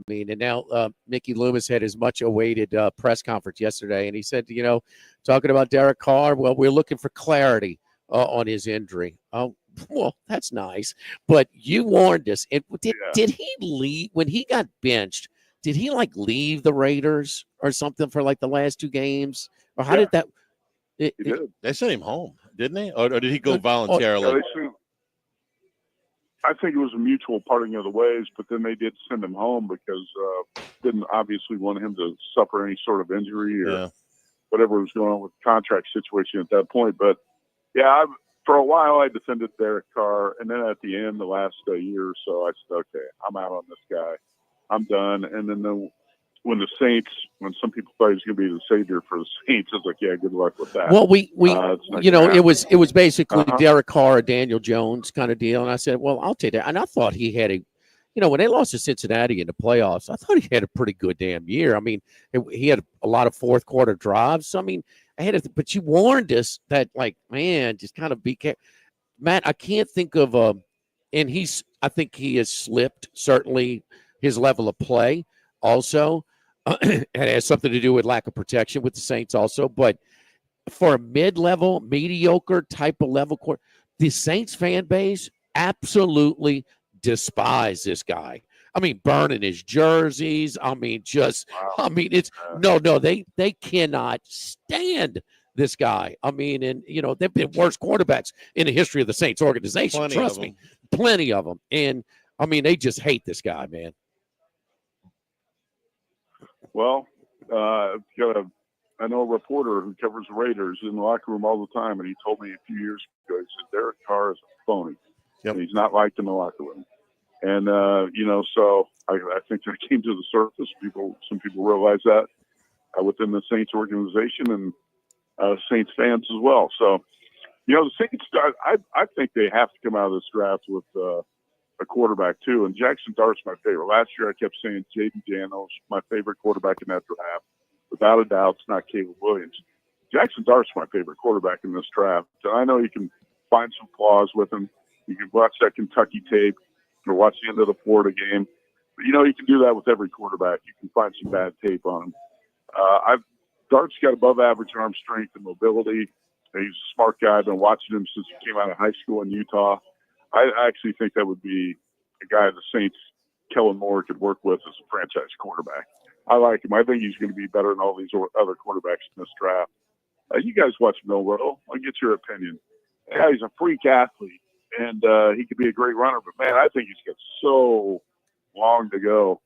and now Mickey Loomis had his much awaited press conference yesterday, and he said, talking about Derek Carr, well, we're looking for clarity on his injury. Oh, well, that's nice. But you warned us. Did he leave when he got benched? Did he leave the Raiders or something for the last 2 games? Or how did that? He did. They sent him home, didn't they? Or did he go voluntarily? I think it was a mutual parting of the ways, but then they did send him home because didn't obviously want him to suffer any sort of injury or whatever was going on with the contract situation at that point. But yeah, for a while I defended Derek Carr, and then at the end, the last year or so, I said, okay, I'm out on this guy. I'm done. And then when some people thought he was going to be the savior for the Saints, I was like, yeah, good luck with that. Well, it was basically Derek Carr or Daniel Jones kind of deal. And I said, well, I'll take that. And I thought he had when they lost to Cincinnati in the playoffs, I thought he had a pretty good damn year. I mean, he had a lot of fourth quarter drives. So, I mean, but you warned us that, just kind of be careful. Matt, I can't think of and I think he has slipped, certainly his level of play also. It has something to do with lack of protection with the Saints also. But for a mid-level, mediocre type of level court, the Saints fan base absolutely despise this guy. I mean, burning his jerseys. I mean, it's they cannot stand this guy. I mean, and they've been worse quarterbacks in the history of the Saints organization. Trust me, plenty of them. And I mean, they just hate this guy, man. Well, I know a reporter who covers the Raiders in the locker room all the time, and he told me a few years ago, he said Derek Carr is a phony. Yep. And he's not liked in the locker room. And, so I think that came to the surface. Some people realize that within the Saints organization and Saints fans as well. So, the Saints, I think they have to come out of this draft with a quarterback too. And Jackson Dart's my favorite. Last year I kept saying Jaden Daniels, my favorite quarterback in that draft. Without a doubt, it's not Caleb Williams. Jackson Dart's my favorite quarterback in this draft. So I know you can find some flaws with him. You can watch that Kentucky tape or watch the end of the Florida game. But, you can do that with every quarterback. You can find some bad tape on him. Dart's got above average arm strength and mobility. He's a smart guy. I've been watching him since he came out of high school in Utah. I actually think that would be a guy the Saints, Kellen Moore, could work with as a franchise quarterback. I like him. I think he's going to be better than all these other quarterbacks in this draft. You guys watch Millwall. I'll get your opinion. Yeah, he's a freak athlete. and he could be a great runner. But man, I think he's got so long to go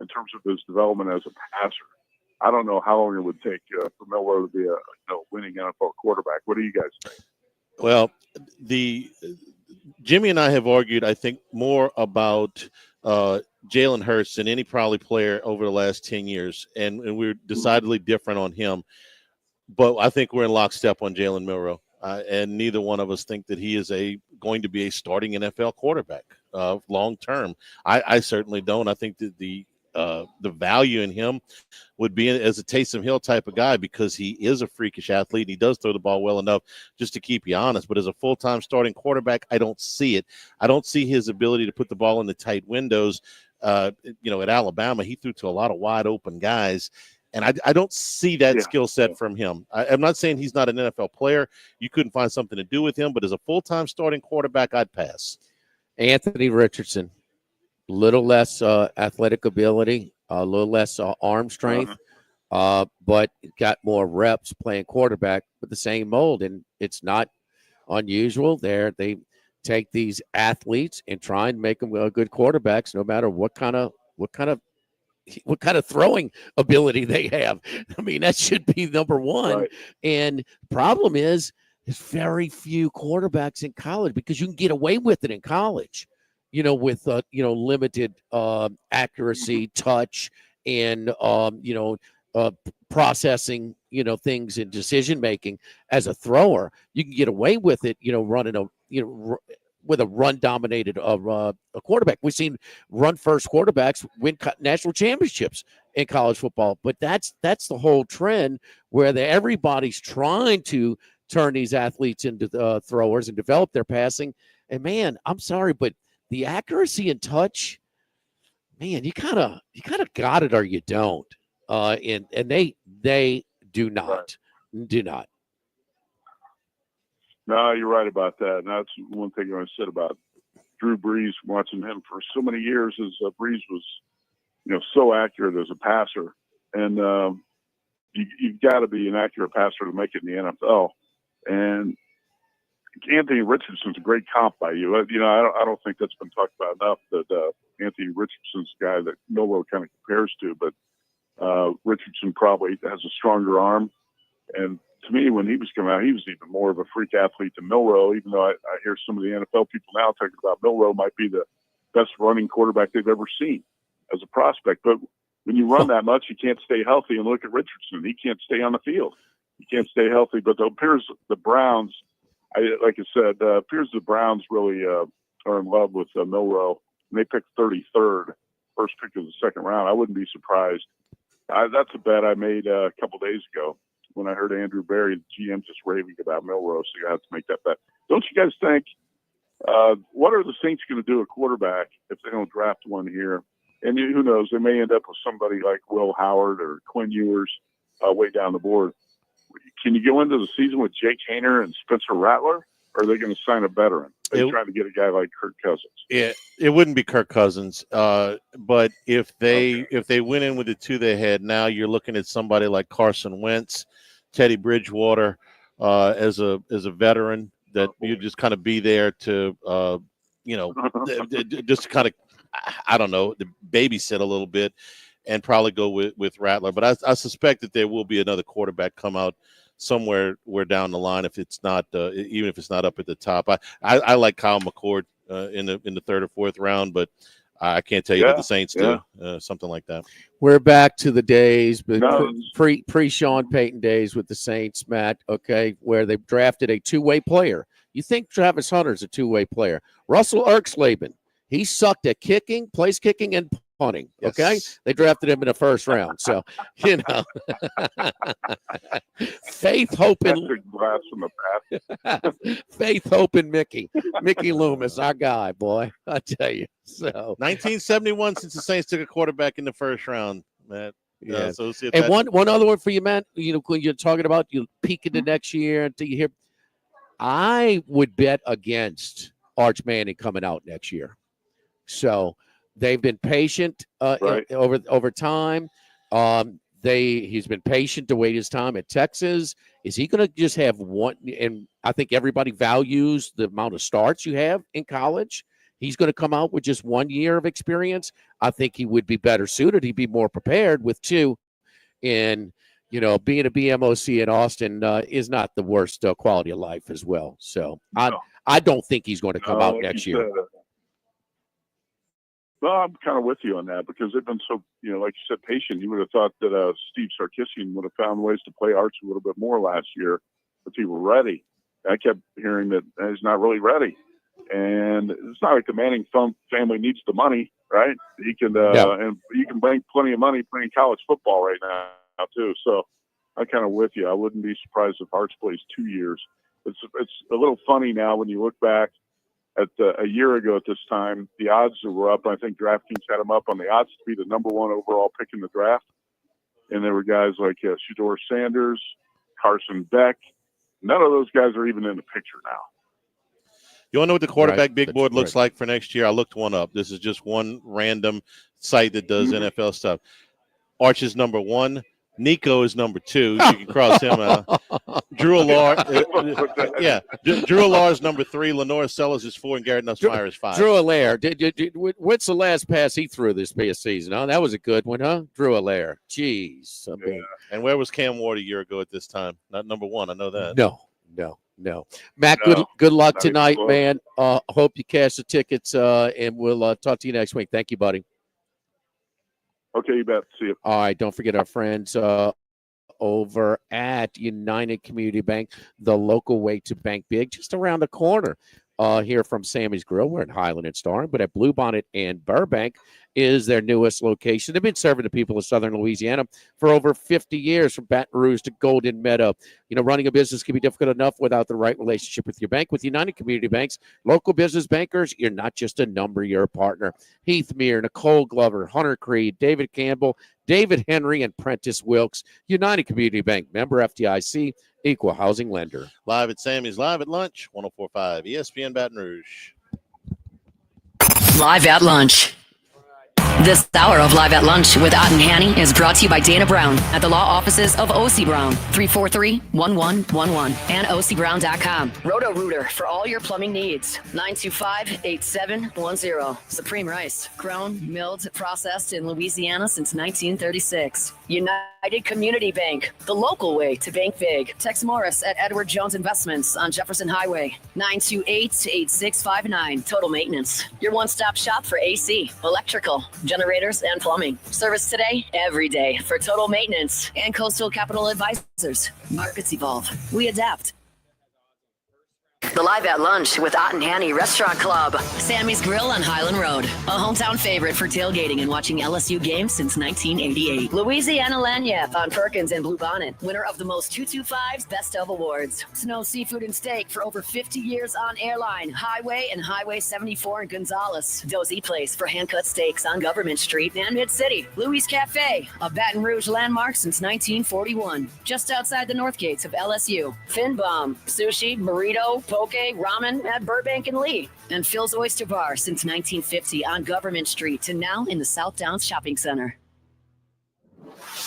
in terms of his development as a passer. I don't know how long it would take for Milroe to be a winning NFL quarterback. What do you guys think? Well, Jimmy and I have argued, I think, more about Jalen Hurts than any probably player over the last 10 years, and we're decidedly different on him. But I think we're in lockstep on Jalen Milroe, and neither one of us think that he is going to be a starting NFL quarterback long term. I certainly don't. I think that the value in him would be as a Taysom Hill type of guy, because he is a freakish athlete and he does throw the ball well enough just to keep you honest. But as a full-time starting quarterback, I don't see it. I don't see his ability to put the ball in the tight windows. At Alabama, he threw to a lot of wide open guys. And I don't see that skill set from him. I'm not saying he's not an NFL player. You couldn't find something to do with him, but as a full-time starting quarterback, I'd pass. Anthony Richardson, a little less athletic ability, a little less arm strength, but got more reps playing quarterback with the same mold. And it's not unusual there. They take these athletes and try and make them good quarterbacks, no matter what kind of throwing ability they have. I mean, that should be number one. Right. And the problem is there's very few quarterbacks in college, because you can get away with it in college, with, limited accuracy, touch, and, processing, things and decision-making as a thrower. You can get away with it, running with a run-dominated a quarterback. We've seen run-first quarterbacks win national championships in college football, but that's the whole trend, where everybody's trying to turn these athletes into throwers and develop their passing. And man, I'm sorry, but the accuracy and touch, man, you kind of got it or you don't. And they do not. No, you're right about that. And that's one thing I said about Drew Brees, watching him for so many years, is Brees was, so accurate as a passer. And you've got to be an accurate passer to make it in the NFL. And Anthony Richardson's a great comp by you. I don't think that's been talked about enough, that Anthony Richardson's a guy that Milroe kind of compares to, but Richardson probably has a stronger arm. And to me, when he was coming out, he was even more of a freak athlete than Milroe, even though I hear some of the NFL people now talking about Milroe might be the best running quarterback they've ever seen as a prospect. But when you run that much, you can't stay healthy. And look at Richardson. He can't stay on the field. He can't stay healthy. But it appears the Browns, appears the Browns really are in love with Milroe. And they picked 33rd, first pick of the second round. I wouldn't be surprised. That's a bet I made a couple days ago when I heard Andrew Berry, the GM, just raving about Milroe, so you have to make that bet. Don't you guys think, what are the Saints going to do at quarterback if they don't draft one here? And who knows, they may end up with somebody like Will Howard or Quinn Ewers way down the board. Can you go into the season with Jake Haener and Spencer Rattler, or are they going to sign a veteran? They're trying to get a guy like Kirk Cousins. Yeah, it wouldn't be Kirk Cousins. But if they went in with the two they had now, you're looking at somebody like Carson Wentz, Teddy Bridgewater, as a veteran that you just kind of be there to just kind of, I don't know, babysit a little bit, and probably go with Rattler. But I suspect that there will be another quarterback come out somewhere down the line, if it's not even if it's not up at the top. I like Kyle McCord in the third or fourth round, but I can't tell you what the Saints do, something like that. We're back to the days, but pre Sean Payton days with the Saints, Matt. Okay, where they drafted a two-way player. You think Travis Hunter's a two-way player? Russell Erxleben, he sucked at kicking, place kicking, and punting. Okay, yes. They drafted him in the first round. So faith, hope, and faith, hope, and Mickey Loomis, our guy, boy. I tell you. So 1971 since the Saints took a quarterback in the first round, Matt. Yeah. And one other one for you, Matt. When you're talking about you peak into next year until you hear, I would bet against Arch Manning coming out next year. So they've been patient over time. He's been patient to wait his time at Texas. Is he going to just have one? And I think everybody values the amount of starts you have in college. He's going to come out with just 1 year of experience. I think he would be better suited. He'd be more prepared with 2. And, being a BMOC in Austin is not the worst quality of life as well. So I don't think he's going to come out next year. Well, I'm kind of with you on that because they've been so, like you said, patient. You would have thought that Steve Sarkisian would have found ways to play Arch a little bit more last year if he were ready. I kept hearing that he's not really ready. And it's not like the Manning family needs the money, right? He can, and you can bank plenty of money playing college football right now too. So I'm kind of with you. I wouldn't be surprised if Arch plays 2 years. It's a little funny now when you look back at a year ago at this time, the odds that were up. I think DraftKings had him up on the odds to be the number 1 overall pick in the draft. And there were guys like Shedeur Sanders, Carson Beck. None of those guys are even in the picture now. You want to know what the quarterback big board looks like for next year? I looked one up. This is just one random site that does NFL stuff. Arch is number 1. Nico is number 2. You can cross him out. Drew Allard, Drew Allard's number 3. Lenore Sellers is 4, and Garrett Nussmeier is 5. Drew Allard. What's the last pass he threw this past season? Oh, that was a good one, huh? Drew Allard. Jeez. I mean, and where was Cam Ward a year ago at this time? Not number 1. I know that. No. Matt, good luck tonight, man. Hope you cash the tickets, and we'll talk to you next week. Thank you, buddy. Okay, you bet. See you. All right, don't forget our friends over at United Community Bank, the local way to bank big, just around the corner here from Sammy's Grill. We're in Highland and Star, but at Bluebonnet and Burbank is their newest location. They've been serving the people of Southern Louisiana for over 50 years, from Baton Rouge to Golden Meadow. Running a business can be difficult enough without the right relationship with your bank. With United Community Banks, local business bankers, you're not just a number, you're a partner. Heath Meir, Nicole Glover, Hunter Creed, David Campbell, David Henry, and Prentice Wilkes. United Community Bank, member FDIC, equal housing lender. Live at Sammy's, live at lunch, 104.5 ESPN Baton Rouge. Live at lunch. This hour of Live at Lunch with Ott and Hanny is brought to you by Dana Brown at the law offices of O.C. Brown, 343-1111, and ocbrown.com. Roto-Rooter for all your plumbing needs, 925-8710. Supreme Rice, grown, milled, processed in Louisiana since 1936. United Community Bank, the local way to bank big. Tex Morris at Edward Jones Investments on Jefferson Highway, 928-8659. Total Maintenance, your one-stop shop for AC, electrical, generators, and plumbing. Service today, every day for Total Maintenance. And Coastal Capital Advisors. Markets evolve. We adapt. The Live at Lunch with Ott and Hanny Restaurant Club. Sammy's Grill on Highland Road. A hometown favorite for tailgating and watching LSU games since 1988. Louisiana Lagniappe on Perkins and Bluebonnet. Winner of the most 225's Best of Awards. Snow Seafood and Steak for over 50 years on Airline, Highway, and Highway 74 in Gonzales. Dozy Place for hand-cut steaks on Government Street and Mid-City. Louis Cafe, a Baton Rouge landmark since 1941. Just outside the north gates of LSU. Fin Bomb, sushi, burrito, poke, ramen at Burbank and Lee, and Phil's Oyster Bar since 1950 on Government Street to now in the South Downs Shopping Center.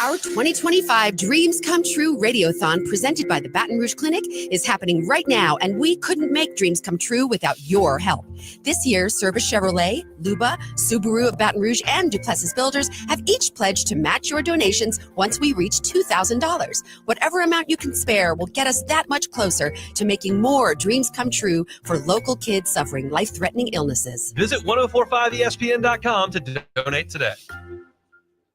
Our 2025 Dreams Come True Radiothon presented by the Baton Rouge Clinic is happening right now, and we couldn't make dreams come true without your help. This year, Service Chevrolet, Luba, Subaru of Baton Rouge, and Duplessis Builders have each pledged to match your donations once we reach $2,000. Whatever amount you can spare will get us that much closer to making more dreams come true for local kids suffering life-threatening illnesses. Visit 1045ESPN.com to donate today.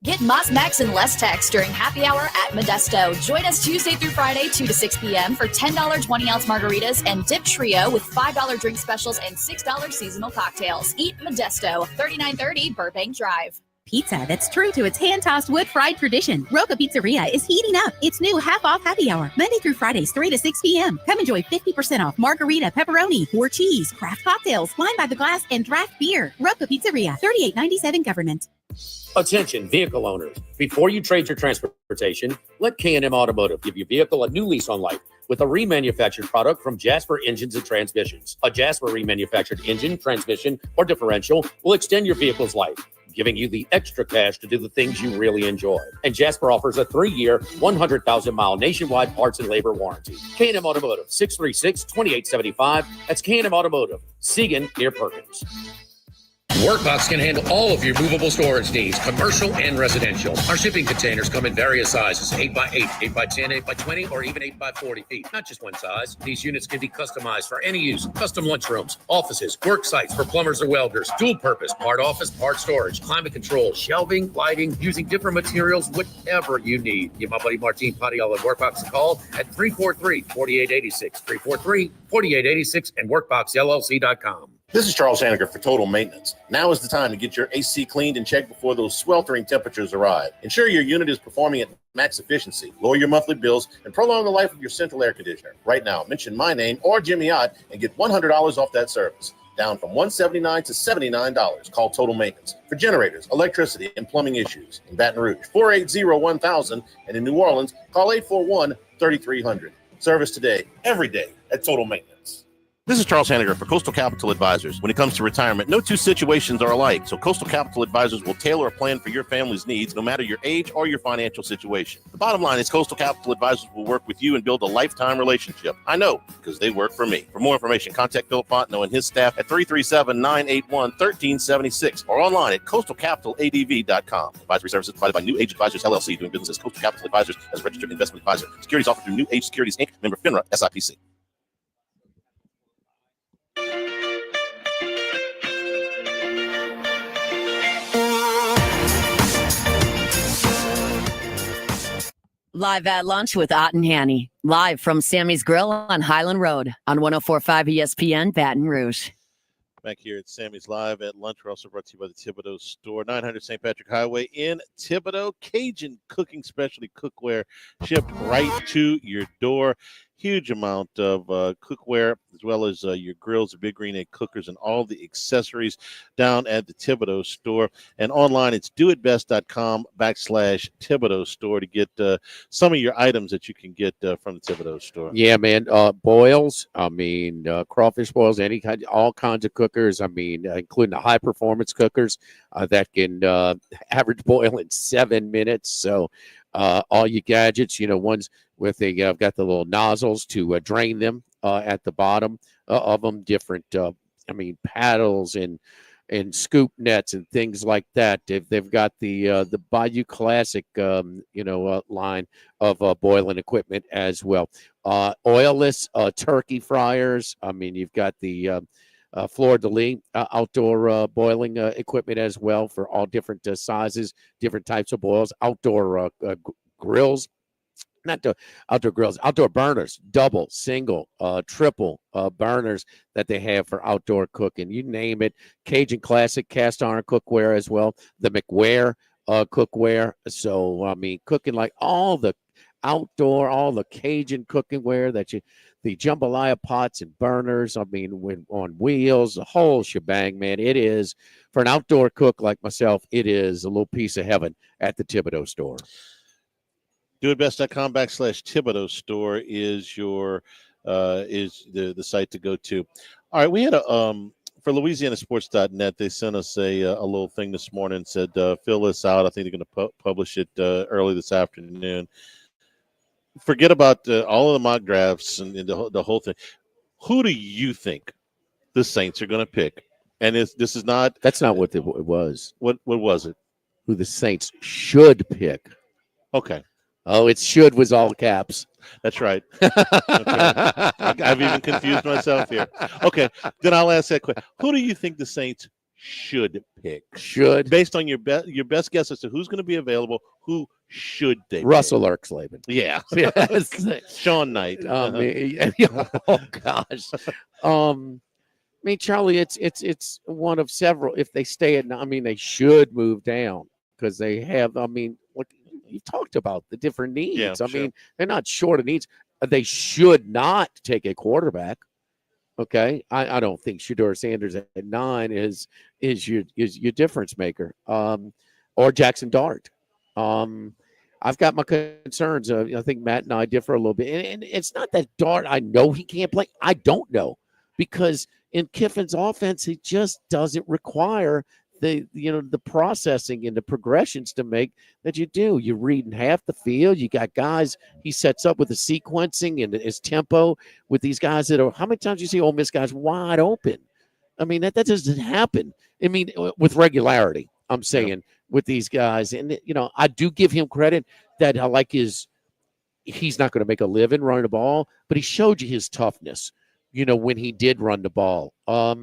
Get Moss Max and less tax during happy hour at Modesto. Join us Tuesday through Friday, 2 to 6 p.m. for $10 20-ounce margaritas and Dip Trio with $5 drink specials and $6 seasonal cocktails. Eat Modesto, 3930 Burbank Drive. Pizza that's true to its hand-tossed wood-fried tradition. Roca Pizzeria is heating up its new half-off happy hour, Monday through Fridays, 3 to 6 p.m. Come enjoy 50% off margarita, pepperoni, more cheese, craft cocktails, wine by the glass, and draft beer. Roca Pizzeria, 3897 Government. Attention, vehicle owners. Before you trade your transportation, let K&M Automotive give your vehicle a new lease on life with a remanufactured product from Jasper Engines and Transmissions. A Jasper remanufactured engine, transmission, or differential will extend your vehicle's life. giving you the extra cash to do the things you really enjoy. And Jasper offers a 3-year, 100,000-mile nationwide parts and labor warranty. K&M Automotive, 636-2875. That's K&M Automotive, Siegen near Perkins. Workbox can handle all of your movable storage needs, commercial and residential. Our shipping containers come in various sizes, 8x8, 8x10, 8x20, or even 8x40 feet. Not just one size. These units can be customized for any use. Custom lunchrooms, offices, work sites for plumbers or welders, dual purpose, part office, part storage, climate control, shelving, lighting, using different materials, whatever you need. Give my buddy Martin Patial at Workbox a call at 343-4886, 343-4886, and workboxllc.com. This is Charles Haniger for Total Maintenance. Now is the time to get your AC cleaned and checked before those sweltering temperatures arrive. Ensure your unit is performing at max efficiency, lower your monthly bills, and prolong the life of your central air conditioner. Right now, mention my name or Jimmy Ott and get $100 off that service. Down from $179 to $79. Call Total Maintenance for generators, electricity, and plumbing issues. In Baton Rouge, 480-1000, and in New Orleans, call 841-3300. Service today, every day at Total Maintenance. This is Charles Haniger for Coastal Capital Advisors. When it comes to retirement, no two situations are alike, so Coastal Capital Advisors will tailor a plan for your family's needs, no matter your age or your financial situation. The bottom line is Coastal Capital Advisors will work with you and build a lifetime relationship. I know, because they work for me. For more information, contact Philip Fontenot and his staff at 337-981-1376 or online at coastalcapitaladv.com. Advisory services provided by New Age Advisors, LLC, doing business as Coastal Capital Advisors as a registered investment advisor. Securities offered through New Age Securities, Inc., member FINRA, SIPC. Live at lunch with Ott and Hanny. Live from Sammy's Grill on Highland Road on 104.5 ESPN Baton Rouge. Back here at Sammy's Live at lunch. We're also brought to you by the Thibodaux Store, 900 St. Patrick Highway in Thibodaux. Cajun cooking specialty cookware shipped right to your door. Huge amount of cookware, as well as your grills, the Big Green Egg cookers, and all the accessories down at the Thibodaux Store. And online, it's doitbest.com/Thibodaux Store to get some of your items that you can get from the Thibodaux Store. Yeah, man. Boils. I mean, crawfish boils, all kinds of cookers. I mean, including the high performance cookers that can average boil in 7 minutes. So all your gadgets, ones with I've got the little nozzles to drain them at the bottom of them, different, paddles and scoop nets and things like that. They've got the Bayou Classic, line of boiling equipment as well. Oilless turkey fryers. I mean, you've got the Fleur de Lis outdoor boiling equipment as well for all different sizes, different types of boils, outdoor grills. Not the outdoor grills, outdoor burners, double, single, triple burners that they have for outdoor cooking. You name it. Cajun Classic cast iron cookware as well. The McWare cookware. So, I mean, cooking like all the outdoor, all the Cajun cookingware the jambalaya pots and burners. I mean, when on wheels, the whole shebang, man. It is, for an outdoor cook like myself, it is a little piece of heaven at the Thibodaux Store. doitbest.com/Thibodaux Store is your is the site to go to. All right, we had a for LouisianaSports.net, they sent us a little thing this morning and said fill this out. I think they're going to publish it early this afternoon. Forget about all of the mock drafts and the whole thing. Who do you think the Saints are going to pick? And this is not. That's not what it was. What was it? Who the Saints should pick. Okay. Oh, it should was all caps. That's right. Okay. I've even confused myself here. Okay, then I'll ask that question. Who do you think the Saints should pick? Should, based on your best guess as to who's going to be available, who should they? Russell Erxleben. Yeah. Yes. Sean Knight. Oh gosh. I mean, Charlie, it's one of several. If they stay at, I mean, they should move down because they have. I mean, what you talked about the different needs. Yeah, I mean, they're not short of needs. They should not take a quarterback. Okay, I don't think Shedeur Sanders at 9 is your difference maker, or Jackson Dart. I've got my concerns. I think Matt and I differ a little bit, and it's not that Dart. I know he can't play. I don't know, because in Kiffin's offense, he just doesn't require the processing and the progressions to make that you do. You're reading half the field. You got guys he sets up with the sequencing and his tempo with these guys that are. How many times you see Ole Miss guys wide open? I mean, that doesn't happen. I mean, with regularity, I'm saying with these guys. And, I do give him credit that I like he's not going to make a living running the ball, but he showed you his toughness, when he did run the ball. But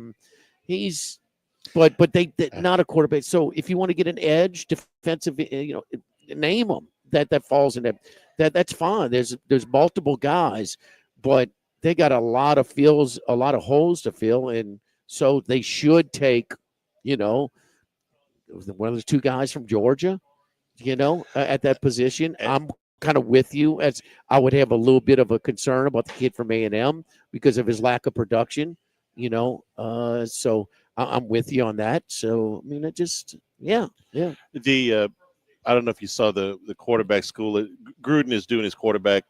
they not a quarterback. So if you want to get an edge defensive, name them that falls in that's fine. There's multiple guys, but they got a lot of holes to fill. And so they should take, one of those two guys from Georgia, at that position. I'm kind of with you, as I would have a little bit of a concern about the kid from A&M because of his lack of production, so I'm with you on that. So, I mean, it just, yeah. I don't know if you saw the quarterback school. Gruden is doing his quarterback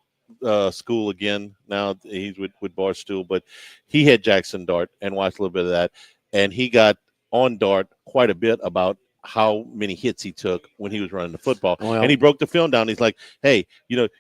school again. Now he's with Barstool, but he had Jackson Dart and watched a little bit of that. And he got on Dart quite a bit about how many hits he took when he was running the football. Well, and he broke the film down. He's like, hey,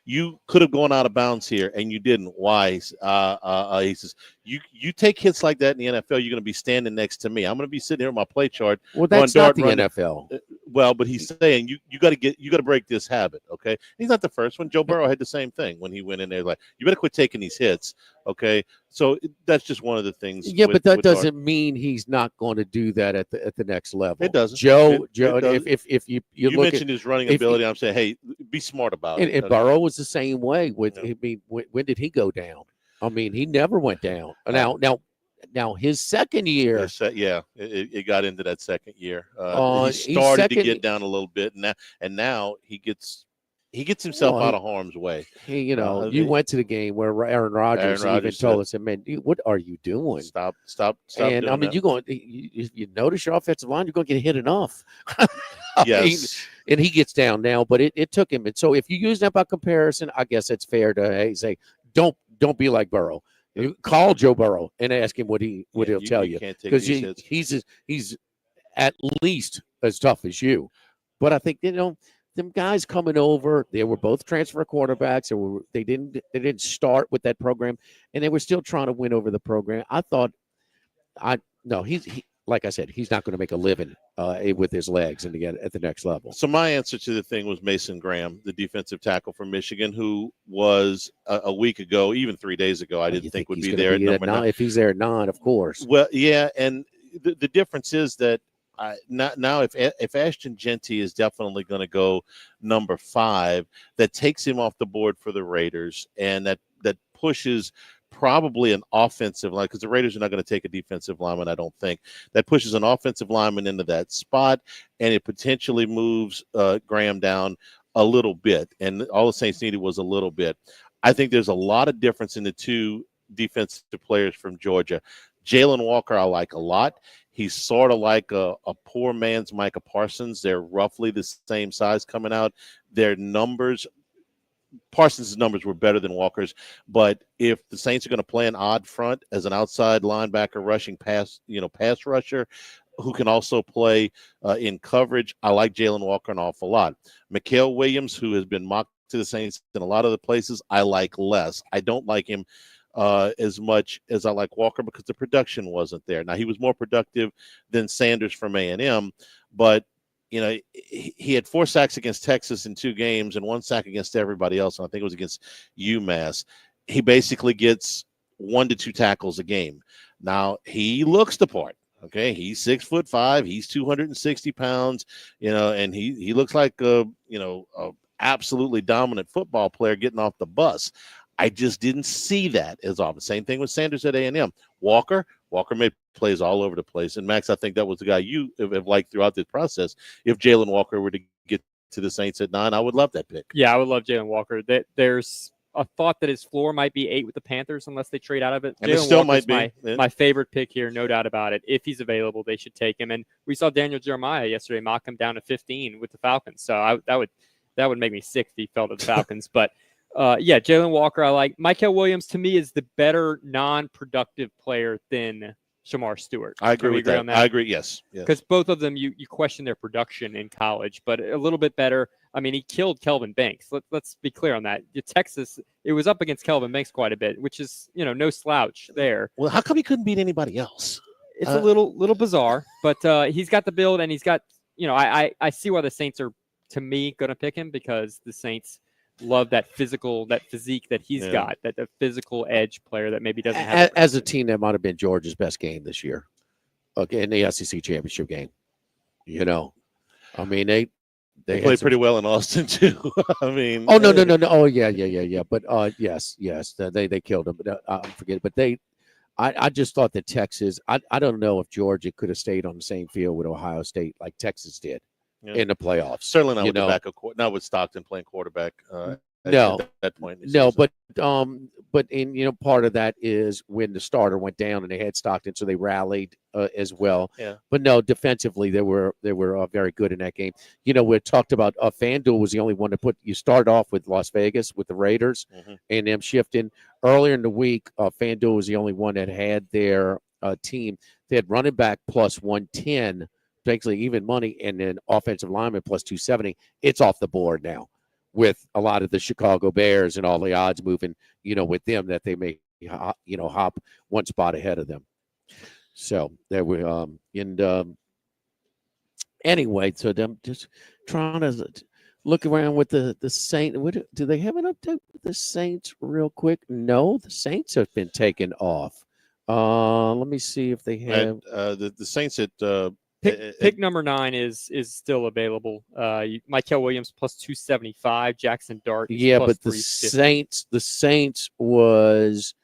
you could have gone out of bounds here and you didn't. Why? He says, you take hits like that in the NFL, you're going to be standing next to me. I'm going to be sitting here on my play chart. Well, that's not the NFL. Well, but he's saying you got to break this habit. Okay. He's not the first one. Joe Burrow had the same thing when he went in there. Like, you better quit taking these hits. Okay. So that's just one of the things. Yeah, but that doesn't mean he's not going to do that at the next level. It doesn't. Joe, doesn't. if you mentioned his running ability, I'm saying, hey, be smart about it. And Burrow was the same way. When did he go down? I mean, he never went down. Now his second year, it got into that second year. He started to get down a little bit, and now he gets himself out of harm's way. You went to the game where Aaron Rodgers even told us, "Man, what are you doing? Stop!" And I mean, you notice your offensive line, you're going to get hit enough. Yes. And he gets down now, but it took him. And so if you use that by comparison, I guess it's fair to say, don't be like Burrow. You call Joe Burrow and ask him what he'll tell you, because he's at least as tough as you. But I think them guys coming over, they were both transfer quarterbacks. They didn't start with that program, and they were still trying to win over the program. I thought, like I said, he's not going to make a living with his legs and to get at the next level. So my answer to the thing was Mason Graham, the defensive tackle from Michigan, who was a week ago, even 3 days ago, I didn't think would be there at number 9. If he's there at 9, of course. Well, yeah, and the difference is that now if Ashton Genty is definitely going to go number 5, that takes him off the board for the Raiders, and that pushes probably an offensive line, because the Raiders are not going to take a defensive lineman, I don't think. That pushes an offensive lineman into that spot, and it potentially moves Graham down a little bit. And all the Saints needed was a little bit. I think there's a lot of difference in the two defensive players from Georgia. Jalen Walker I like a lot. He's sort of like a poor man's Micah Parsons. They're roughly the same size coming out. Their numbers, Parsons' numbers were better than Walker's, but if the Saints are going to play an odd front as an outside linebacker rushing pass rusher who can also play in coverage, I like Jalen Walker an awful lot. Mikael Williams, who has been mocked to the Saints in a lot of the places, I like less. I don't like him as much as I like Walker because the production wasn't there. Now, he was more productive than Sanders from A&M, but he had 4 sacks against Texas in 2 games and 1 sack against everybody else. And I think it was against UMass. He basically gets 1 to 2 tackles a game. Now, he looks the part. Okay, he's 6'5", he's 260 pounds, and he looks like a absolutely dominant football player getting off the bus. I just didn't see that as often. Same thing with Sanders at A&M. Walker made plays all over the place. And, Max, I think that was the guy you have liked throughout this process. If Jalen Walker were to get to the Saints at 9, I would love that pick. Yeah, I would love Jalen Walker. There's a thought that his floor might be 8 with the Panthers unless they trade out of it. And it still might be. My favorite pick here, no doubt about it. If he's available, they should take him. And we saw Daniel Jeremiah yesterday mock him down to 15 with the Falcons. So that would make me sick if he fell to the Falcons. But Jalen Walker I like. Mikael Williams, to me, is the better non-productive player than Shamar Stewart. I agree Can we with that. on that. I agree. Yes. Because both of them, you question their production in college, but a little bit better. I mean, he killed Kelvin Banks. Let's be clear on that. Texas, it was up against Kelvin Banks quite a bit, which is, no slouch there. Well, how come he couldn't beat anybody else? It's a little bizarre, but he's got the build, and he's got, I see why the Saints are, to me, going to pick him, because the Saints love that physique that he's got, that the physical edge player that maybe doesn't have. As a team, that might have been Georgia's best game this year, okay, in the SEC championship game. I mean, they played pretty well in Austin too. I mean, no. Oh yeah. But yes, they killed them. But I forget. But I just thought that Texas. I don't know if Georgia could have stayed on the same field with Ohio State like Texas did in the playoffs. Certainly not with the backup, not with Stockton playing quarterback. At that point. No, but in part of that is when the starter went down and they had Stockton, so they rallied as well. Yeah. But no, defensively they were very good in that game. We talked about FanDuel was the only one to you start off with Las Vegas with the Raiders and them shifting earlier in the week. FanDuel was the only one that had their team. They had running back plus 110, basically even money, and then offensive lineman plus 270. It's off the board now, with a lot of the Chicago Bears and all the odds moving, with them, that they may, hop one spot ahead of them. So there we anyway, so them just trying to look around with the Saints. Do they have an update with the Saints real quick? No, the Saints have been taken off. Let me see if they have the Saints at Pick number 9 is still available. Michael Williams plus 275. Jackson Dart. Yeah, plus but the Saints was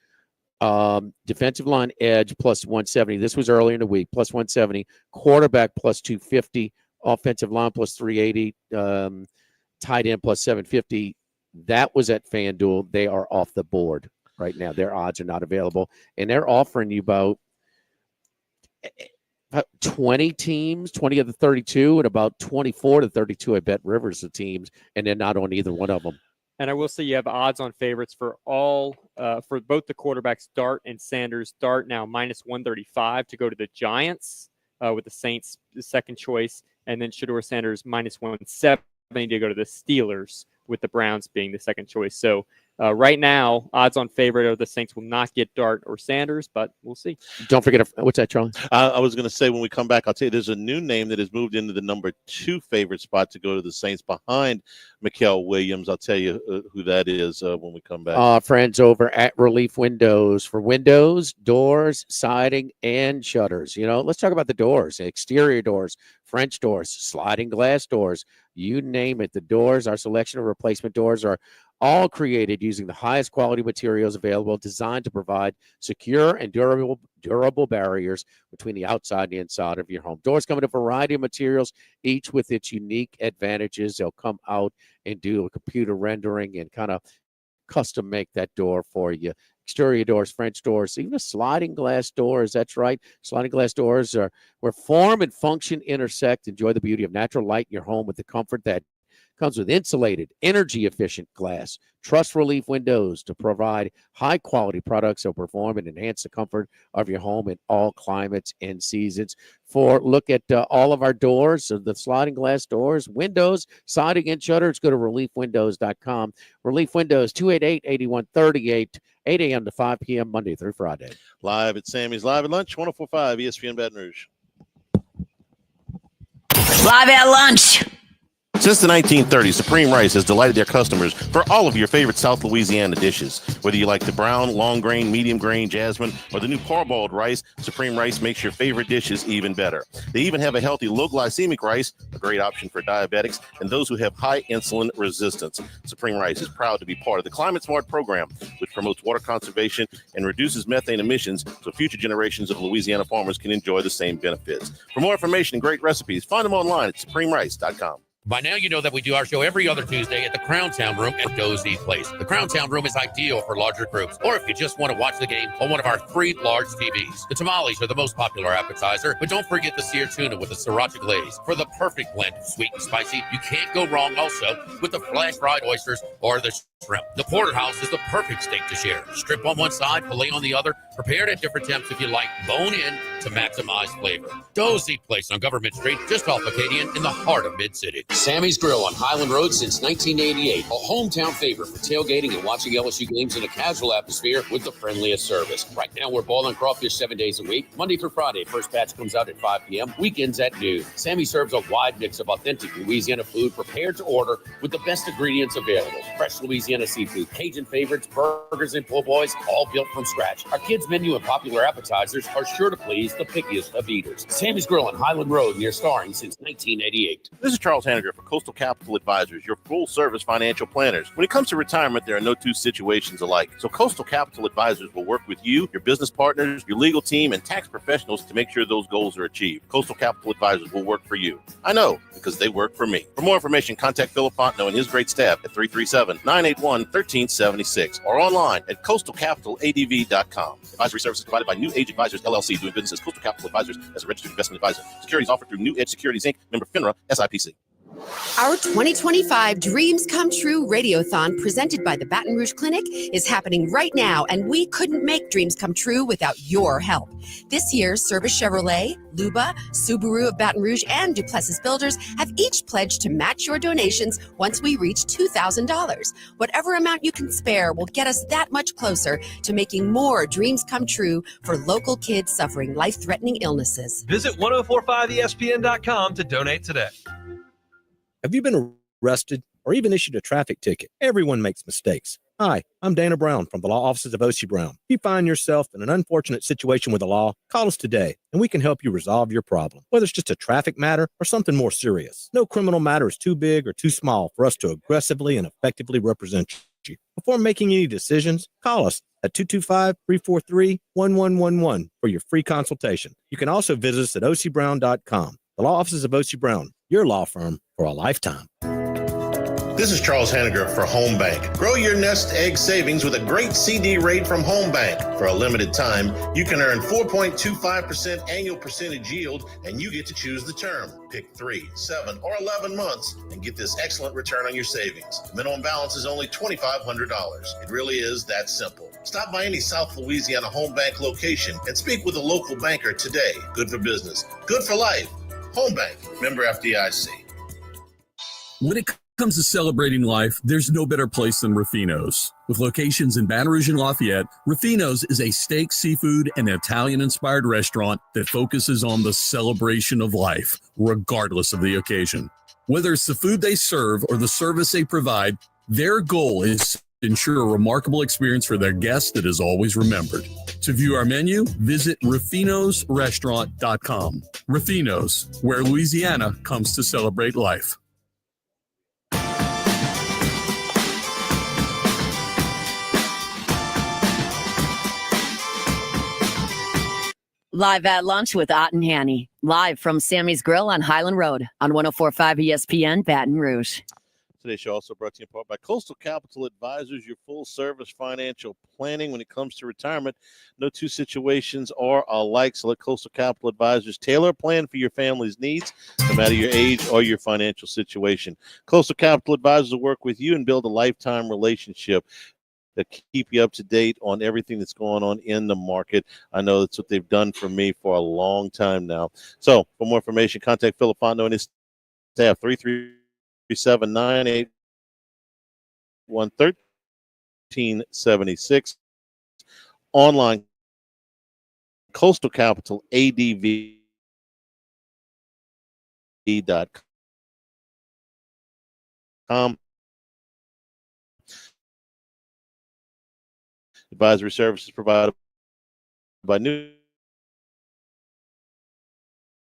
defensive line edge plus 170. This was earlier in the week, plus 170. Quarterback plus 250. Offensive line plus 380. Tight end plus 750. That was at FanDuel. They are off the board right now. Their odds are not available, and they're offering you about 20 teams, 20 of the 32, and about 24 to 32 at Bet Rivers of teams, and they're not on either one of them. And I will say you have odds on favorites for for both the quarterbacks, Dart and Sanders. Dart now minus 135 to go to the Giants, with the Saints the second choice, and then Shedeur Sanders minus 170 to go to the Steelers, with the Browns being the second choice. So right now, odds on favorite of the Saints will not get Dart or Sanders, but we'll see. Don't forget, what's that, Charlie? I was going to say when we come back, I'll tell you there's a new name that has moved into the number 2 favorite spot to go to the Saints behind Mikel Williams. I'll tell you who that is when we come back. Friends over at Relief Windows for windows, doors, siding, and shutters. Let's talk about the doors, exterior doors, French doors, sliding glass doors, you name it. The doors, our selection of replacement doors are all created using the highest quality materials available, designed to provide secure and durable barriers between the outside and the inside of your home. Doors come in a variety of materials, each with its unique advantages. They'll come out and do a computer rendering and kind of custom make that door for you. Exterior doors, French doors, even sliding glass doors. That's right. Sliding glass doors are where form and function intersect. Enjoy the beauty of natural light in your home with the comfort that comes with insulated, energy-efficient glass. Trust Relief Windows to provide high-quality products that perform and enhance the comfort of your home in all climates and seasons. Look at all of our doors, the sliding glass doors, windows, siding, and shutters, go to reliefwindows.com. Relief Windows, 288-8138, 8 a.m. to 5 p.m., Monday through Friday. Live at Sammy's Live at Lunch, 104.5 ESPN Baton Rouge. Live at lunch. Since the 1930s, Supreme Rice has delighted their customers for all of your favorite South Louisiana dishes. Whether you like the brown, long grain, medium grain, jasmine, or the new parboiled rice, Supreme Rice makes your favorite dishes even better. They even have a healthy low glycemic rice, a great option for diabetics and those who have high insulin resistance. Supreme Rice is proud to be part of the Climate Smart program, which promotes water conservation and reduces methane emissions so future generations of Louisiana farmers can enjoy the same benefits. For more information and great recipes, find them online at supremerice.com. By now, you know that we do our show every other Tuesday at the Crown Town Room at Dozy Place. The Crown Town Room is ideal for larger groups, or if you just want to watch the game on one of our 3 large TVs. The tamales are the most popular appetizer, but don't forget the seared tuna with the sriracha glaze for the perfect blend of sweet and spicy. You can't go wrong also with the flash fried oysters or the The porterhouse is the perfect steak to share. Strip on one side, fillet on the other, prepared at different temps if you like, bone in to maximize flavor. Dozy Place on Government Street, just off Acadian in the heart of Mid-City. Sammy's Grill on Highland Road since 1988. A hometown favorite for tailgating and watching LSU games in a casual atmosphere with the friendliest service. Right now, we're boiling crawfish 7 days a week, Monday through Friday. First batch comes out at 5 p.m., weekends at noon. Sammy serves a wide mix of authentic Louisiana food prepared to order with the best ingredients available. Fresh Louisiana seafood, Cajun favorites, burgers, and po' boys, all built from scratch. Our kids' menu and popular appetizers are sure to please the pickiest of eaters. Sammy's Grill on Highland Road near Starring since 1988. This is Charles Hanniger for Coastal Capital Advisors, your full-service financial planners. When it comes to retirement, there are no two situations alike. So Coastal Capital Advisors will work with you, your business partners, your legal team, and tax professionals to make sure those goals are achieved. Coastal Capital Advisors will work for you. I know, because they work for me. For more information, contact Philip Fontenot and his great staff at 337-981-1376 or online at coastalcapitaladv.com. Advisory services provided by New Age Advisors, LLC, doing business as Coastal Capital Advisors as a registered investment advisor. Securities offered through New Edge Securities, Inc., member FINRA, SIPC. Our 2025 Dreams Come True Radiothon presented by the Baton Rouge Clinic is happening right now, and we couldn't make dreams come true without your help. This year, Service Chevrolet, Luba, Subaru of Baton Rouge, and Duplessis Builders have each pledged to match your donations once we reach $2,000. Whatever amount you can spare will get us that much closer to making more dreams come true for local kids suffering life-threatening illnesses. Visit 1045ESPN.com to donate today. Have you been arrested or even issued a traffic ticket? Everyone makes mistakes. Hi, I'm Dana Brown from the law offices of O.C. Brown. If you find yourself in an unfortunate situation with the law, call us today and we can help you resolve your problem, whether it's just a traffic matter or something more serious. No criminal matter is too big or too small for us to aggressively and effectively represent you. Before making any decisions, call us at 225-343-1111 for your free consultation. You can also visit us at ocbrown.com. The law offices of O.C. Brown, your law firm for a lifetime. This is Charles Hanniger for Home Bank. Grow your nest egg savings with a great CD rate from Home Bank. For a limited time, you can earn 4.25% annual percentage yield, and you get to choose the term. Pick 3, 7, or 11 months and get this excellent return on your savings. The minimum balance is only $2,500. It really is that simple. Stop by any South Louisiana Home Bank location and speak with a local banker today. Good for business, good for life. Home Bank, member FDIC. When it comes to celebrating life, there's no better place than Ruffino's. With locations in Baton Rouge and Lafayette, Ruffino's is a steak, seafood, and Italian-inspired restaurant that focuses on the celebration of life, regardless of the occasion. Whether it's the food they serve or the service they provide, their goal is to ensure a remarkable experience for their guests that is always remembered. To view our menu, visit ruffinosrestaurant.com. Ruffino's, where Louisiana comes to celebrate life. Live at lunch with Ott and Hanny. Live from Sammy's Grill on Highland Road on 104.5 ESPN Baton Rouge. Today's show also brought to you in part by Coastal Capital Advisors, your full-service financial planning when it comes to retirement. No two situations are alike, so let Coastal Capital Advisors tailor a plan for your family's needs, no matter your age or your financial situation. Coastal Capital Advisors will work with you and build a lifetime relationship that keep you up to date on everything that's going on in the market. I know that's what they've done for me for a long time now. So for more information, contact Philip Fontenot and his staff, 337-981-1376. Online, coastalcapitaladv.com. Advisory services provided by New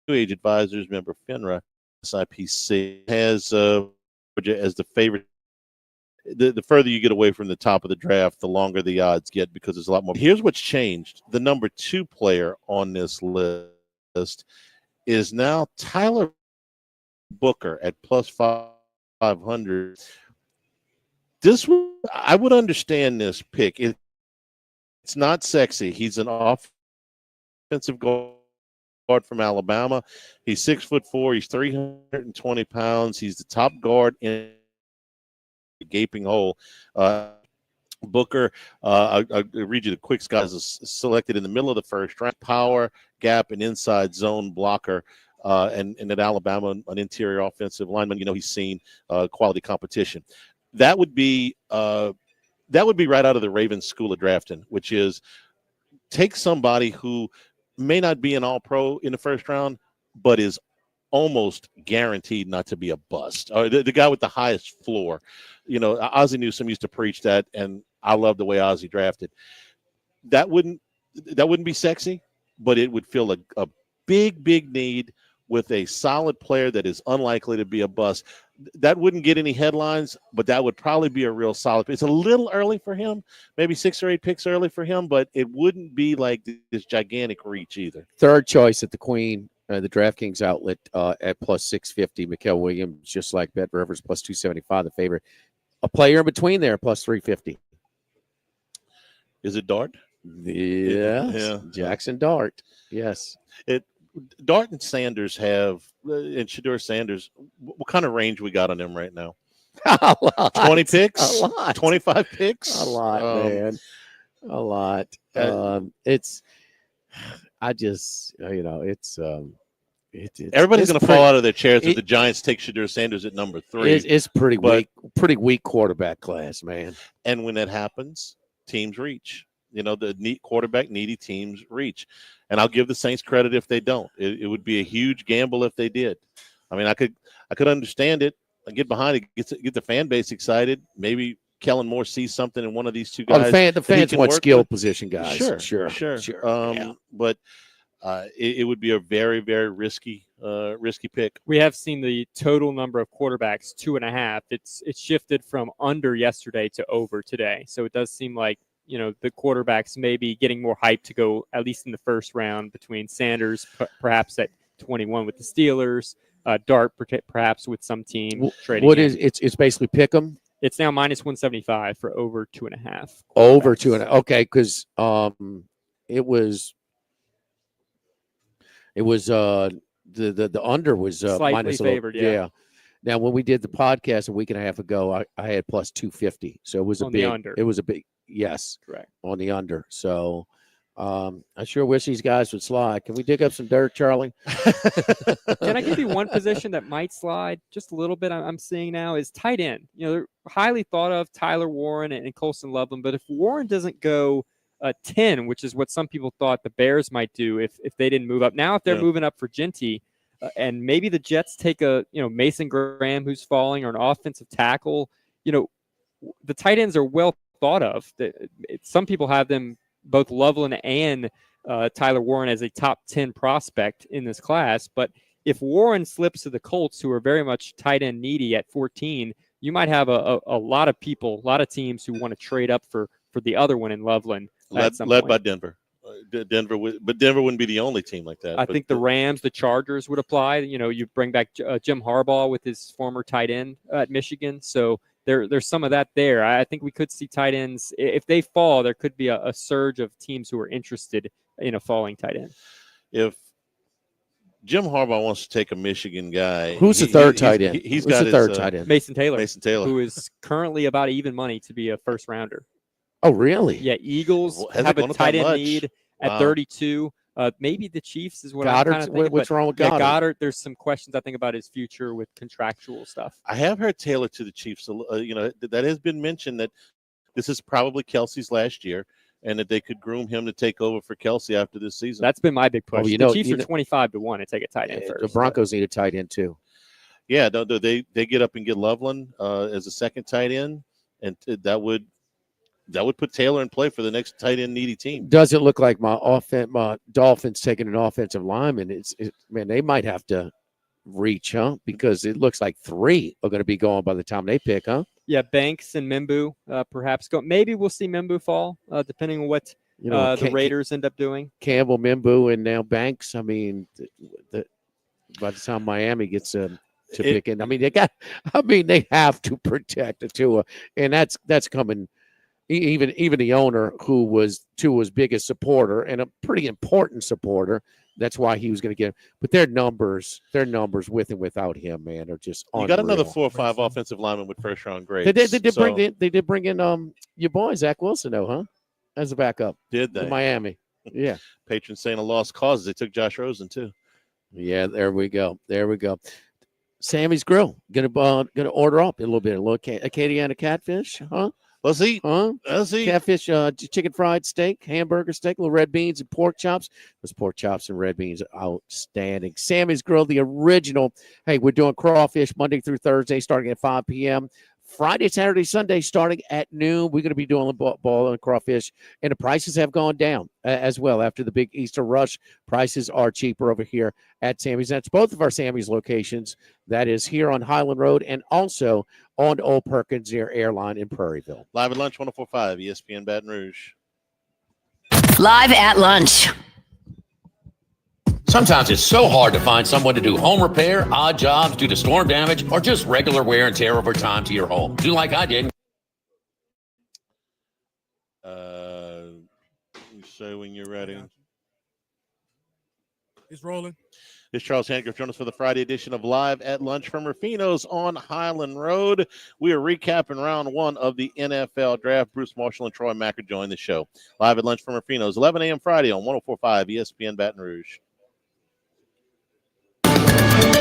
Age Advisors, member FINRA, SIPC. Has as the favorite. The further you get away from the top of the draft, the longer the odds get because there's a lot more. Here's what's changed. The number 2 player on this list is now Tyler Booker at plus 500. I would understand this pick. It's not sexy. He's an offensive guard from Alabama. He's 6'4". He's 320 pounds. He's the top guard in gaping hole. Booker, I'll read you the quick guys selected in the middle of the first round. Power, gap, and inside zone blocker. And at Alabama, an interior offensive lineman. He's seen quality competition. That would be right out of the Ravens school of drafting, which is take somebody who may not be an all-pro in the first round, but is almost guaranteed not to be a bust. The guy with the highest floor. Ozzie Newsome used to preach that, and I love the way Ozzie drafted. That wouldn't be sexy, but it would fill a big, big need with a solid player that is unlikely to be a bust. That wouldn't get any headlines, but that would probably be a real solid. It's a little early for him, maybe 6 or 8 picks early for him, but it wouldn't be like this gigantic reach either. Third choice at the Queen, the DraftKings outlet at plus 650. Mikael Williams, just like Bet Rivers, plus 275, the favorite. A player in between there, plus 350. Is it Dart? Yes. Yeah. Jackson Dart. Yes. Dart and Sanders and Shedeur Sanders, what kind of range we got on them right now? A lot. 20 picks? A lot. 25 picks? A lot, man. A lot. Everybody's going to fall out of their chairs if the Giants take Shedeur Sanders at number 3. It's pretty weak quarterback class, man. And when that happens, teams reach. The quarterback needy teams reach. And I'll give the Saints credit if they don't. It would be a huge gamble if they did. I mean, I could understand it. I get behind it, get the fan base excited. Maybe Kellen Moore sees something in one of these two guys. The fans want skill position guys. Sure. But it would be a very, very risky pick. We have seen the total number of quarterbacks 2.5. It's shifted from under yesterday to over today. So it does seem like the quarterbacks may be getting more hype to go at least in the first round between Sanders, perhaps at 21 with the Steelers, Dart perhaps with some team trading. It's basically pick 'em. It's now minus 175 for over 2.5. Over 2.5. Okay, because it was the under was slightly minus favored. Yeah. Now when we did the podcast a week and a half ago, I had plus 250. So it was on the under. It was a big yes. Correct. On the under. So I sure wish these guys would slide. Can we dig up some dirt, Charlie? Can I give you one position that might slide just a little bit? I'm seeing now is tight end. They're highly thought of, Tyler Warren and Colson Loveland. But if Warren doesn't go 10, which is what some people thought the Bears might do if they didn't move up. Now, if they're moving up for Genty, and maybe the Jets take a Mason Graham who's falling or an offensive tackle, the tight ends are well thought of. Some people have them, both Loveland and Tyler Warren, as a top 10 prospect in this class. But if Warren slips to the Colts, who are very much tight end needy at 14, you might have a lot of people, a lot of teams who want to trade up for the other one in Loveland. Led by Denver. But Denver wouldn't be the only team like that. I think the Rams, the Chargers would apply. You bring back Jim Harbaugh with his former tight end at Michigan. So there's some of that there. I think we could see tight ends. If they fall, there could be a surge of teams who are interested in a falling tight end. If Jim Harbaugh wants to take a Michigan guy, who's the third tight end? He's got the third tight end. Mason Taylor, who is currently about even money to be a first rounder. Oh, really? Yeah, Eagles have a tight end need at 32. Maybe the Chiefs is what I'm kind of thinking. What's wrong with Goddard? Goddard, there's some questions I think about his future with contractual stuff. I have heard Taylor to the Chiefs. That has been mentioned that this is probably Kelsey's last year, and that they could groom him to take over for Kelsey after this season. That's been my big push. The Chiefs are 25-1 to take a tight end first. The Broncos need a tight end too. Yeah, they get up and get Loveland as a second tight end, and that would put Taylor in play for the next tight end needy team. Does it look like my Dolphins taking an offensive lineman? Man, they might have to reach, huh? Because it looks like 3 are going to be gone by the time they pick, huh? Yeah, Banks and Mimbu perhaps go. Maybe we'll see Mimbu fall, depending on what the Raiders end up doing. Campbell, Mimbu, and now Banks. I mean, by the time Miami gets to pick in, I mean they have to protect the Tua, and that's coming. Even the owner, who was Tua's biggest supporter and a pretty important supporter, That's why he was going to get him. But their numbers with and without him, man, are just You unreal. got another 4 or 5 offensive linemen with first round grades. They did bring in your boy Zach Wilson, though, huh? As a backup. Did they? To Miami. Yeah. Patron saying a lost cause. They took Josh Rosen too. Yeah, there we go. Sammy's Grill gonna order up a little bit. A little Acadiana catfish, huh? Let's eat. Huh? Let's eat. Catfish, chicken fried steak, hamburger steak, little red beans and pork chops. Those pork chops and red beans are outstanding. Sammy's Grill, the original. Hey, we're doing crawfish Monday through Thursday starting at 5 p.m. Friday, Saturday, Sunday starting at noon. We're going to be doing the ball and crawfish, and the prices have gone down as well. After the big Easter rush, prices are cheaper over here at Sammy's. That's both of our Sammy's locations. That is here on Highland Road and also on Old Perkins near Airline in Prairieville. Live at lunch, 104.5 ESPN Baton Rouge. Live at lunch. Sometimes it's so hard to find someone to do home repair, odd jobs due to storm damage, or just regular wear and tear over time to your home. Do like I did. You say when you're ready. It's rolling. This is Charles Handgriff. Join us for the Friday edition of Live at Lunch from Rufino's on Highland Road. We are recapping round one of the NFL draft. Bruce Marshall and Troy Macker join the show. Live at Lunch from Rufino's, 11 a.m. Friday on 104.5 ESPN Baton Rouge.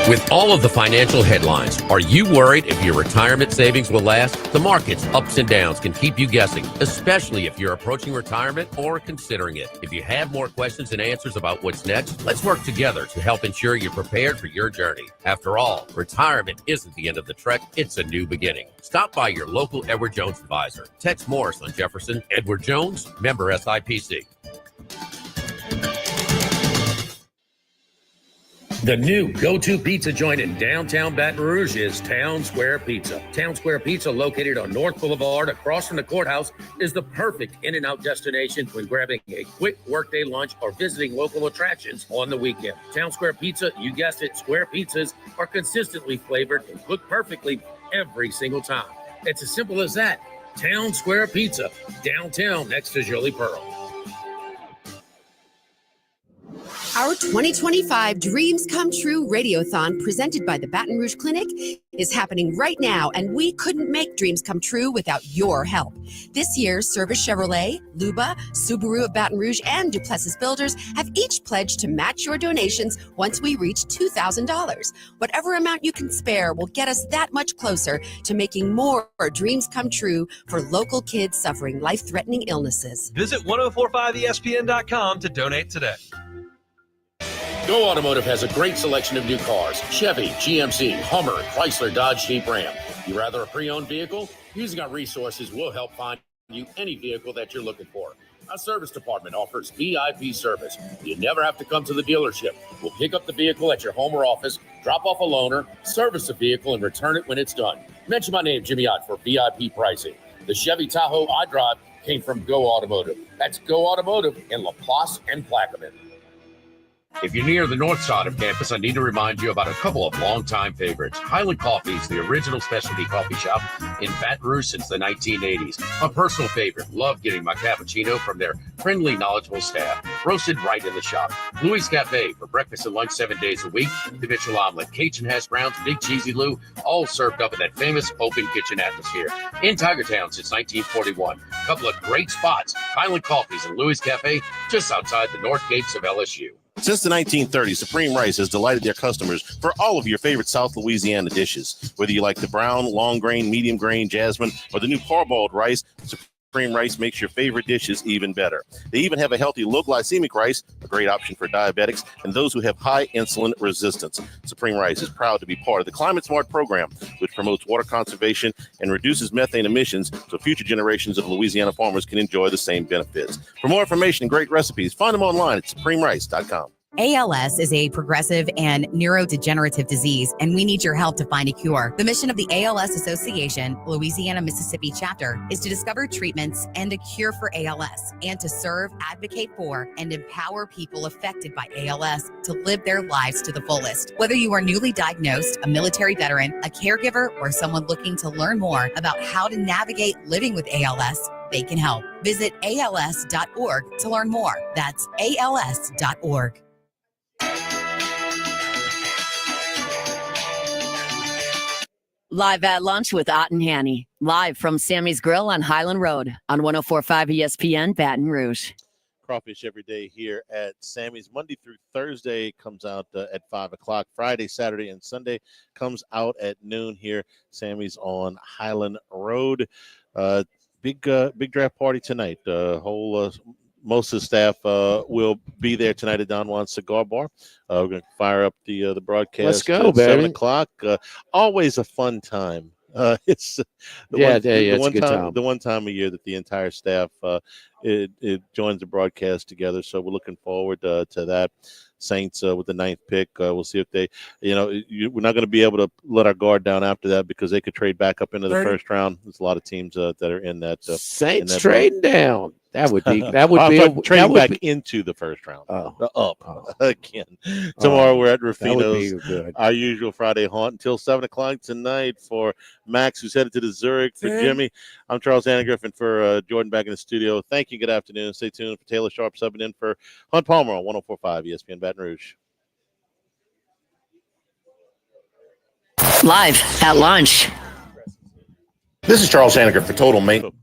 With all of the financial headlines, are you worried if your retirement savings will last? The market's ups and downs can keep you guessing, especially if you're approaching retirement or considering it. If you have more questions and answers about what's next, let's work together to help ensure you're prepared for your journey. After all, retirement isn't the end of the trek, it's a new beginning. Stop by your local Edward Jones advisor. Tex Morris on Jefferson. Edward Jones, member SIPC. The new go-to pizza joint in downtown Baton Rouge is Town Square Pizza. Town Square Pizza, located on North Boulevard across from the courthouse, is the perfect in-and-out destination when grabbing a quick workday lunch or visiting local attractions on the weekend. Town Square Pizza, you guessed it, square pizzas are consistently flavored and cooked perfectly every single time. It's as simple as that. Town Square Pizza, downtown next to Jolie Pearl. Our 2025 Dreams Come True Radiothon, presented by the Baton Rouge Clinic, is happening right now, and we couldn't make dreams come true without your help. This year, Service Chevrolet, Luba, Subaru of Baton Rouge, and Duplessis Builders have each pledged to match your donations once we reach $2,000. Whatever amount you can spare will get us that much closer to making more dreams come true for local kids suffering life-threatening illnesses. Visit 1045ESPN.com to donate today. Go Automotive has a great selection of new cars: Chevy, GMC, Hummer, Chrysler, Dodge, Jeep, Ram. You rather a pre-owned vehicle? Using our resources, we'll help find you any vehicle that you're looking for. Our service department offers VIP service. You never have to come to the dealership. We'll pick up the vehicle at your home or office, drop off a loaner, service the vehicle, and return it when it's done. Mention my name, Jimmy Ott, for VIP pricing. The Chevy Tahoe I drive came from Go Automotive. That's Go Automotive in LaPlace and Plaquemine. If you're near the north side of campus, I need to remind you about a couple of longtime favorites. Highland Coffee is the original specialty coffee shop in Baton Rouge since the 1980s. My personal favorite. Love getting my cappuccino from their friendly, knowledgeable staff. Roasted right in the shop. Louis Cafe for breakfast and lunch 7 days a week. The Mitchell omelet, Cajun hash browns, Big Cheesy Lou, all served up in that famous open kitchen atmosphere. In Tigertown since 1941. A couple of great spots. Highland Coffees and Louis Cafe just outside the north gates of LSU. Since the 1930s, Supreme Rice has delighted their customers for all of your favorite South Louisiana dishes. Whether you like the brown, long grain, medium grain, jasmine, or the new parboiled rice, Supreme Rice makes your favorite dishes even better. They even have a healthy low glycemic rice, a great option for diabetics and those who have high insulin resistance. Supreme Rice is proud to be part of the Climate Smart program, which promotes water conservation and reduces methane emissions so future generations of Louisiana farmers can enjoy the same benefits. For more information and great recipes, find them online at supremerice.com. ALS is a progressive and neurodegenerative disease, and we need your help to find a cure. The mission of the ALS Association, Louisiana, Mississippi chapter, is to discover treatments and a cure for ALS, and to serve, advocate for, and empower people affected by ALS to live their lives to the fullest. Whether you are newly diagnosed, a military veteran, a caregiver, or someone looking to learn more about how to navigate living with ALS, they can help. Visit als.org to learn more. That's als.org. Live at lunch with Ott and Hanny. Live from Sammy's Grill on Highland Road on 104.5 ESPN Baton Rouge. Crawfish every day here at Sammy's. Monday through Thursday comes out at 5 o'clock. Friday, Saturday, and Sunday comes out at noon here. Sammy's on Highland Road. Big draft party tonight. Most of the staff will be there tonight at Don Juan's Cigar Bar. We're going to fire up the broadcast. Let's go, at baby. 7 o'clock. Always a fun time. It's the one time a year that the entire staff it joins the broadcast together. So we're looking forward to that. Saints with the 9th pick. We'll see if they, we're not going to be able to let our guard down after that because they could trade back up into the first round. There's a lot of teams that are in that. Saints trading down. That would be trading back into the first round. Again. Tomorrow we're at Rufino's, our usual Friday haunt until 7 o'clock tonight. For Max, who's headed to the Zurich. For Jimmy, I'm Charles Annegriff, for Jordan back in the studio. Thank you. Good afternoon. Stay tuned for Taylor Sharp subbing in for Hunt Palmer on 104.5 ESPN Baton Rouge. Live at lunch. This is Charles Annegriff for Total Maintenance.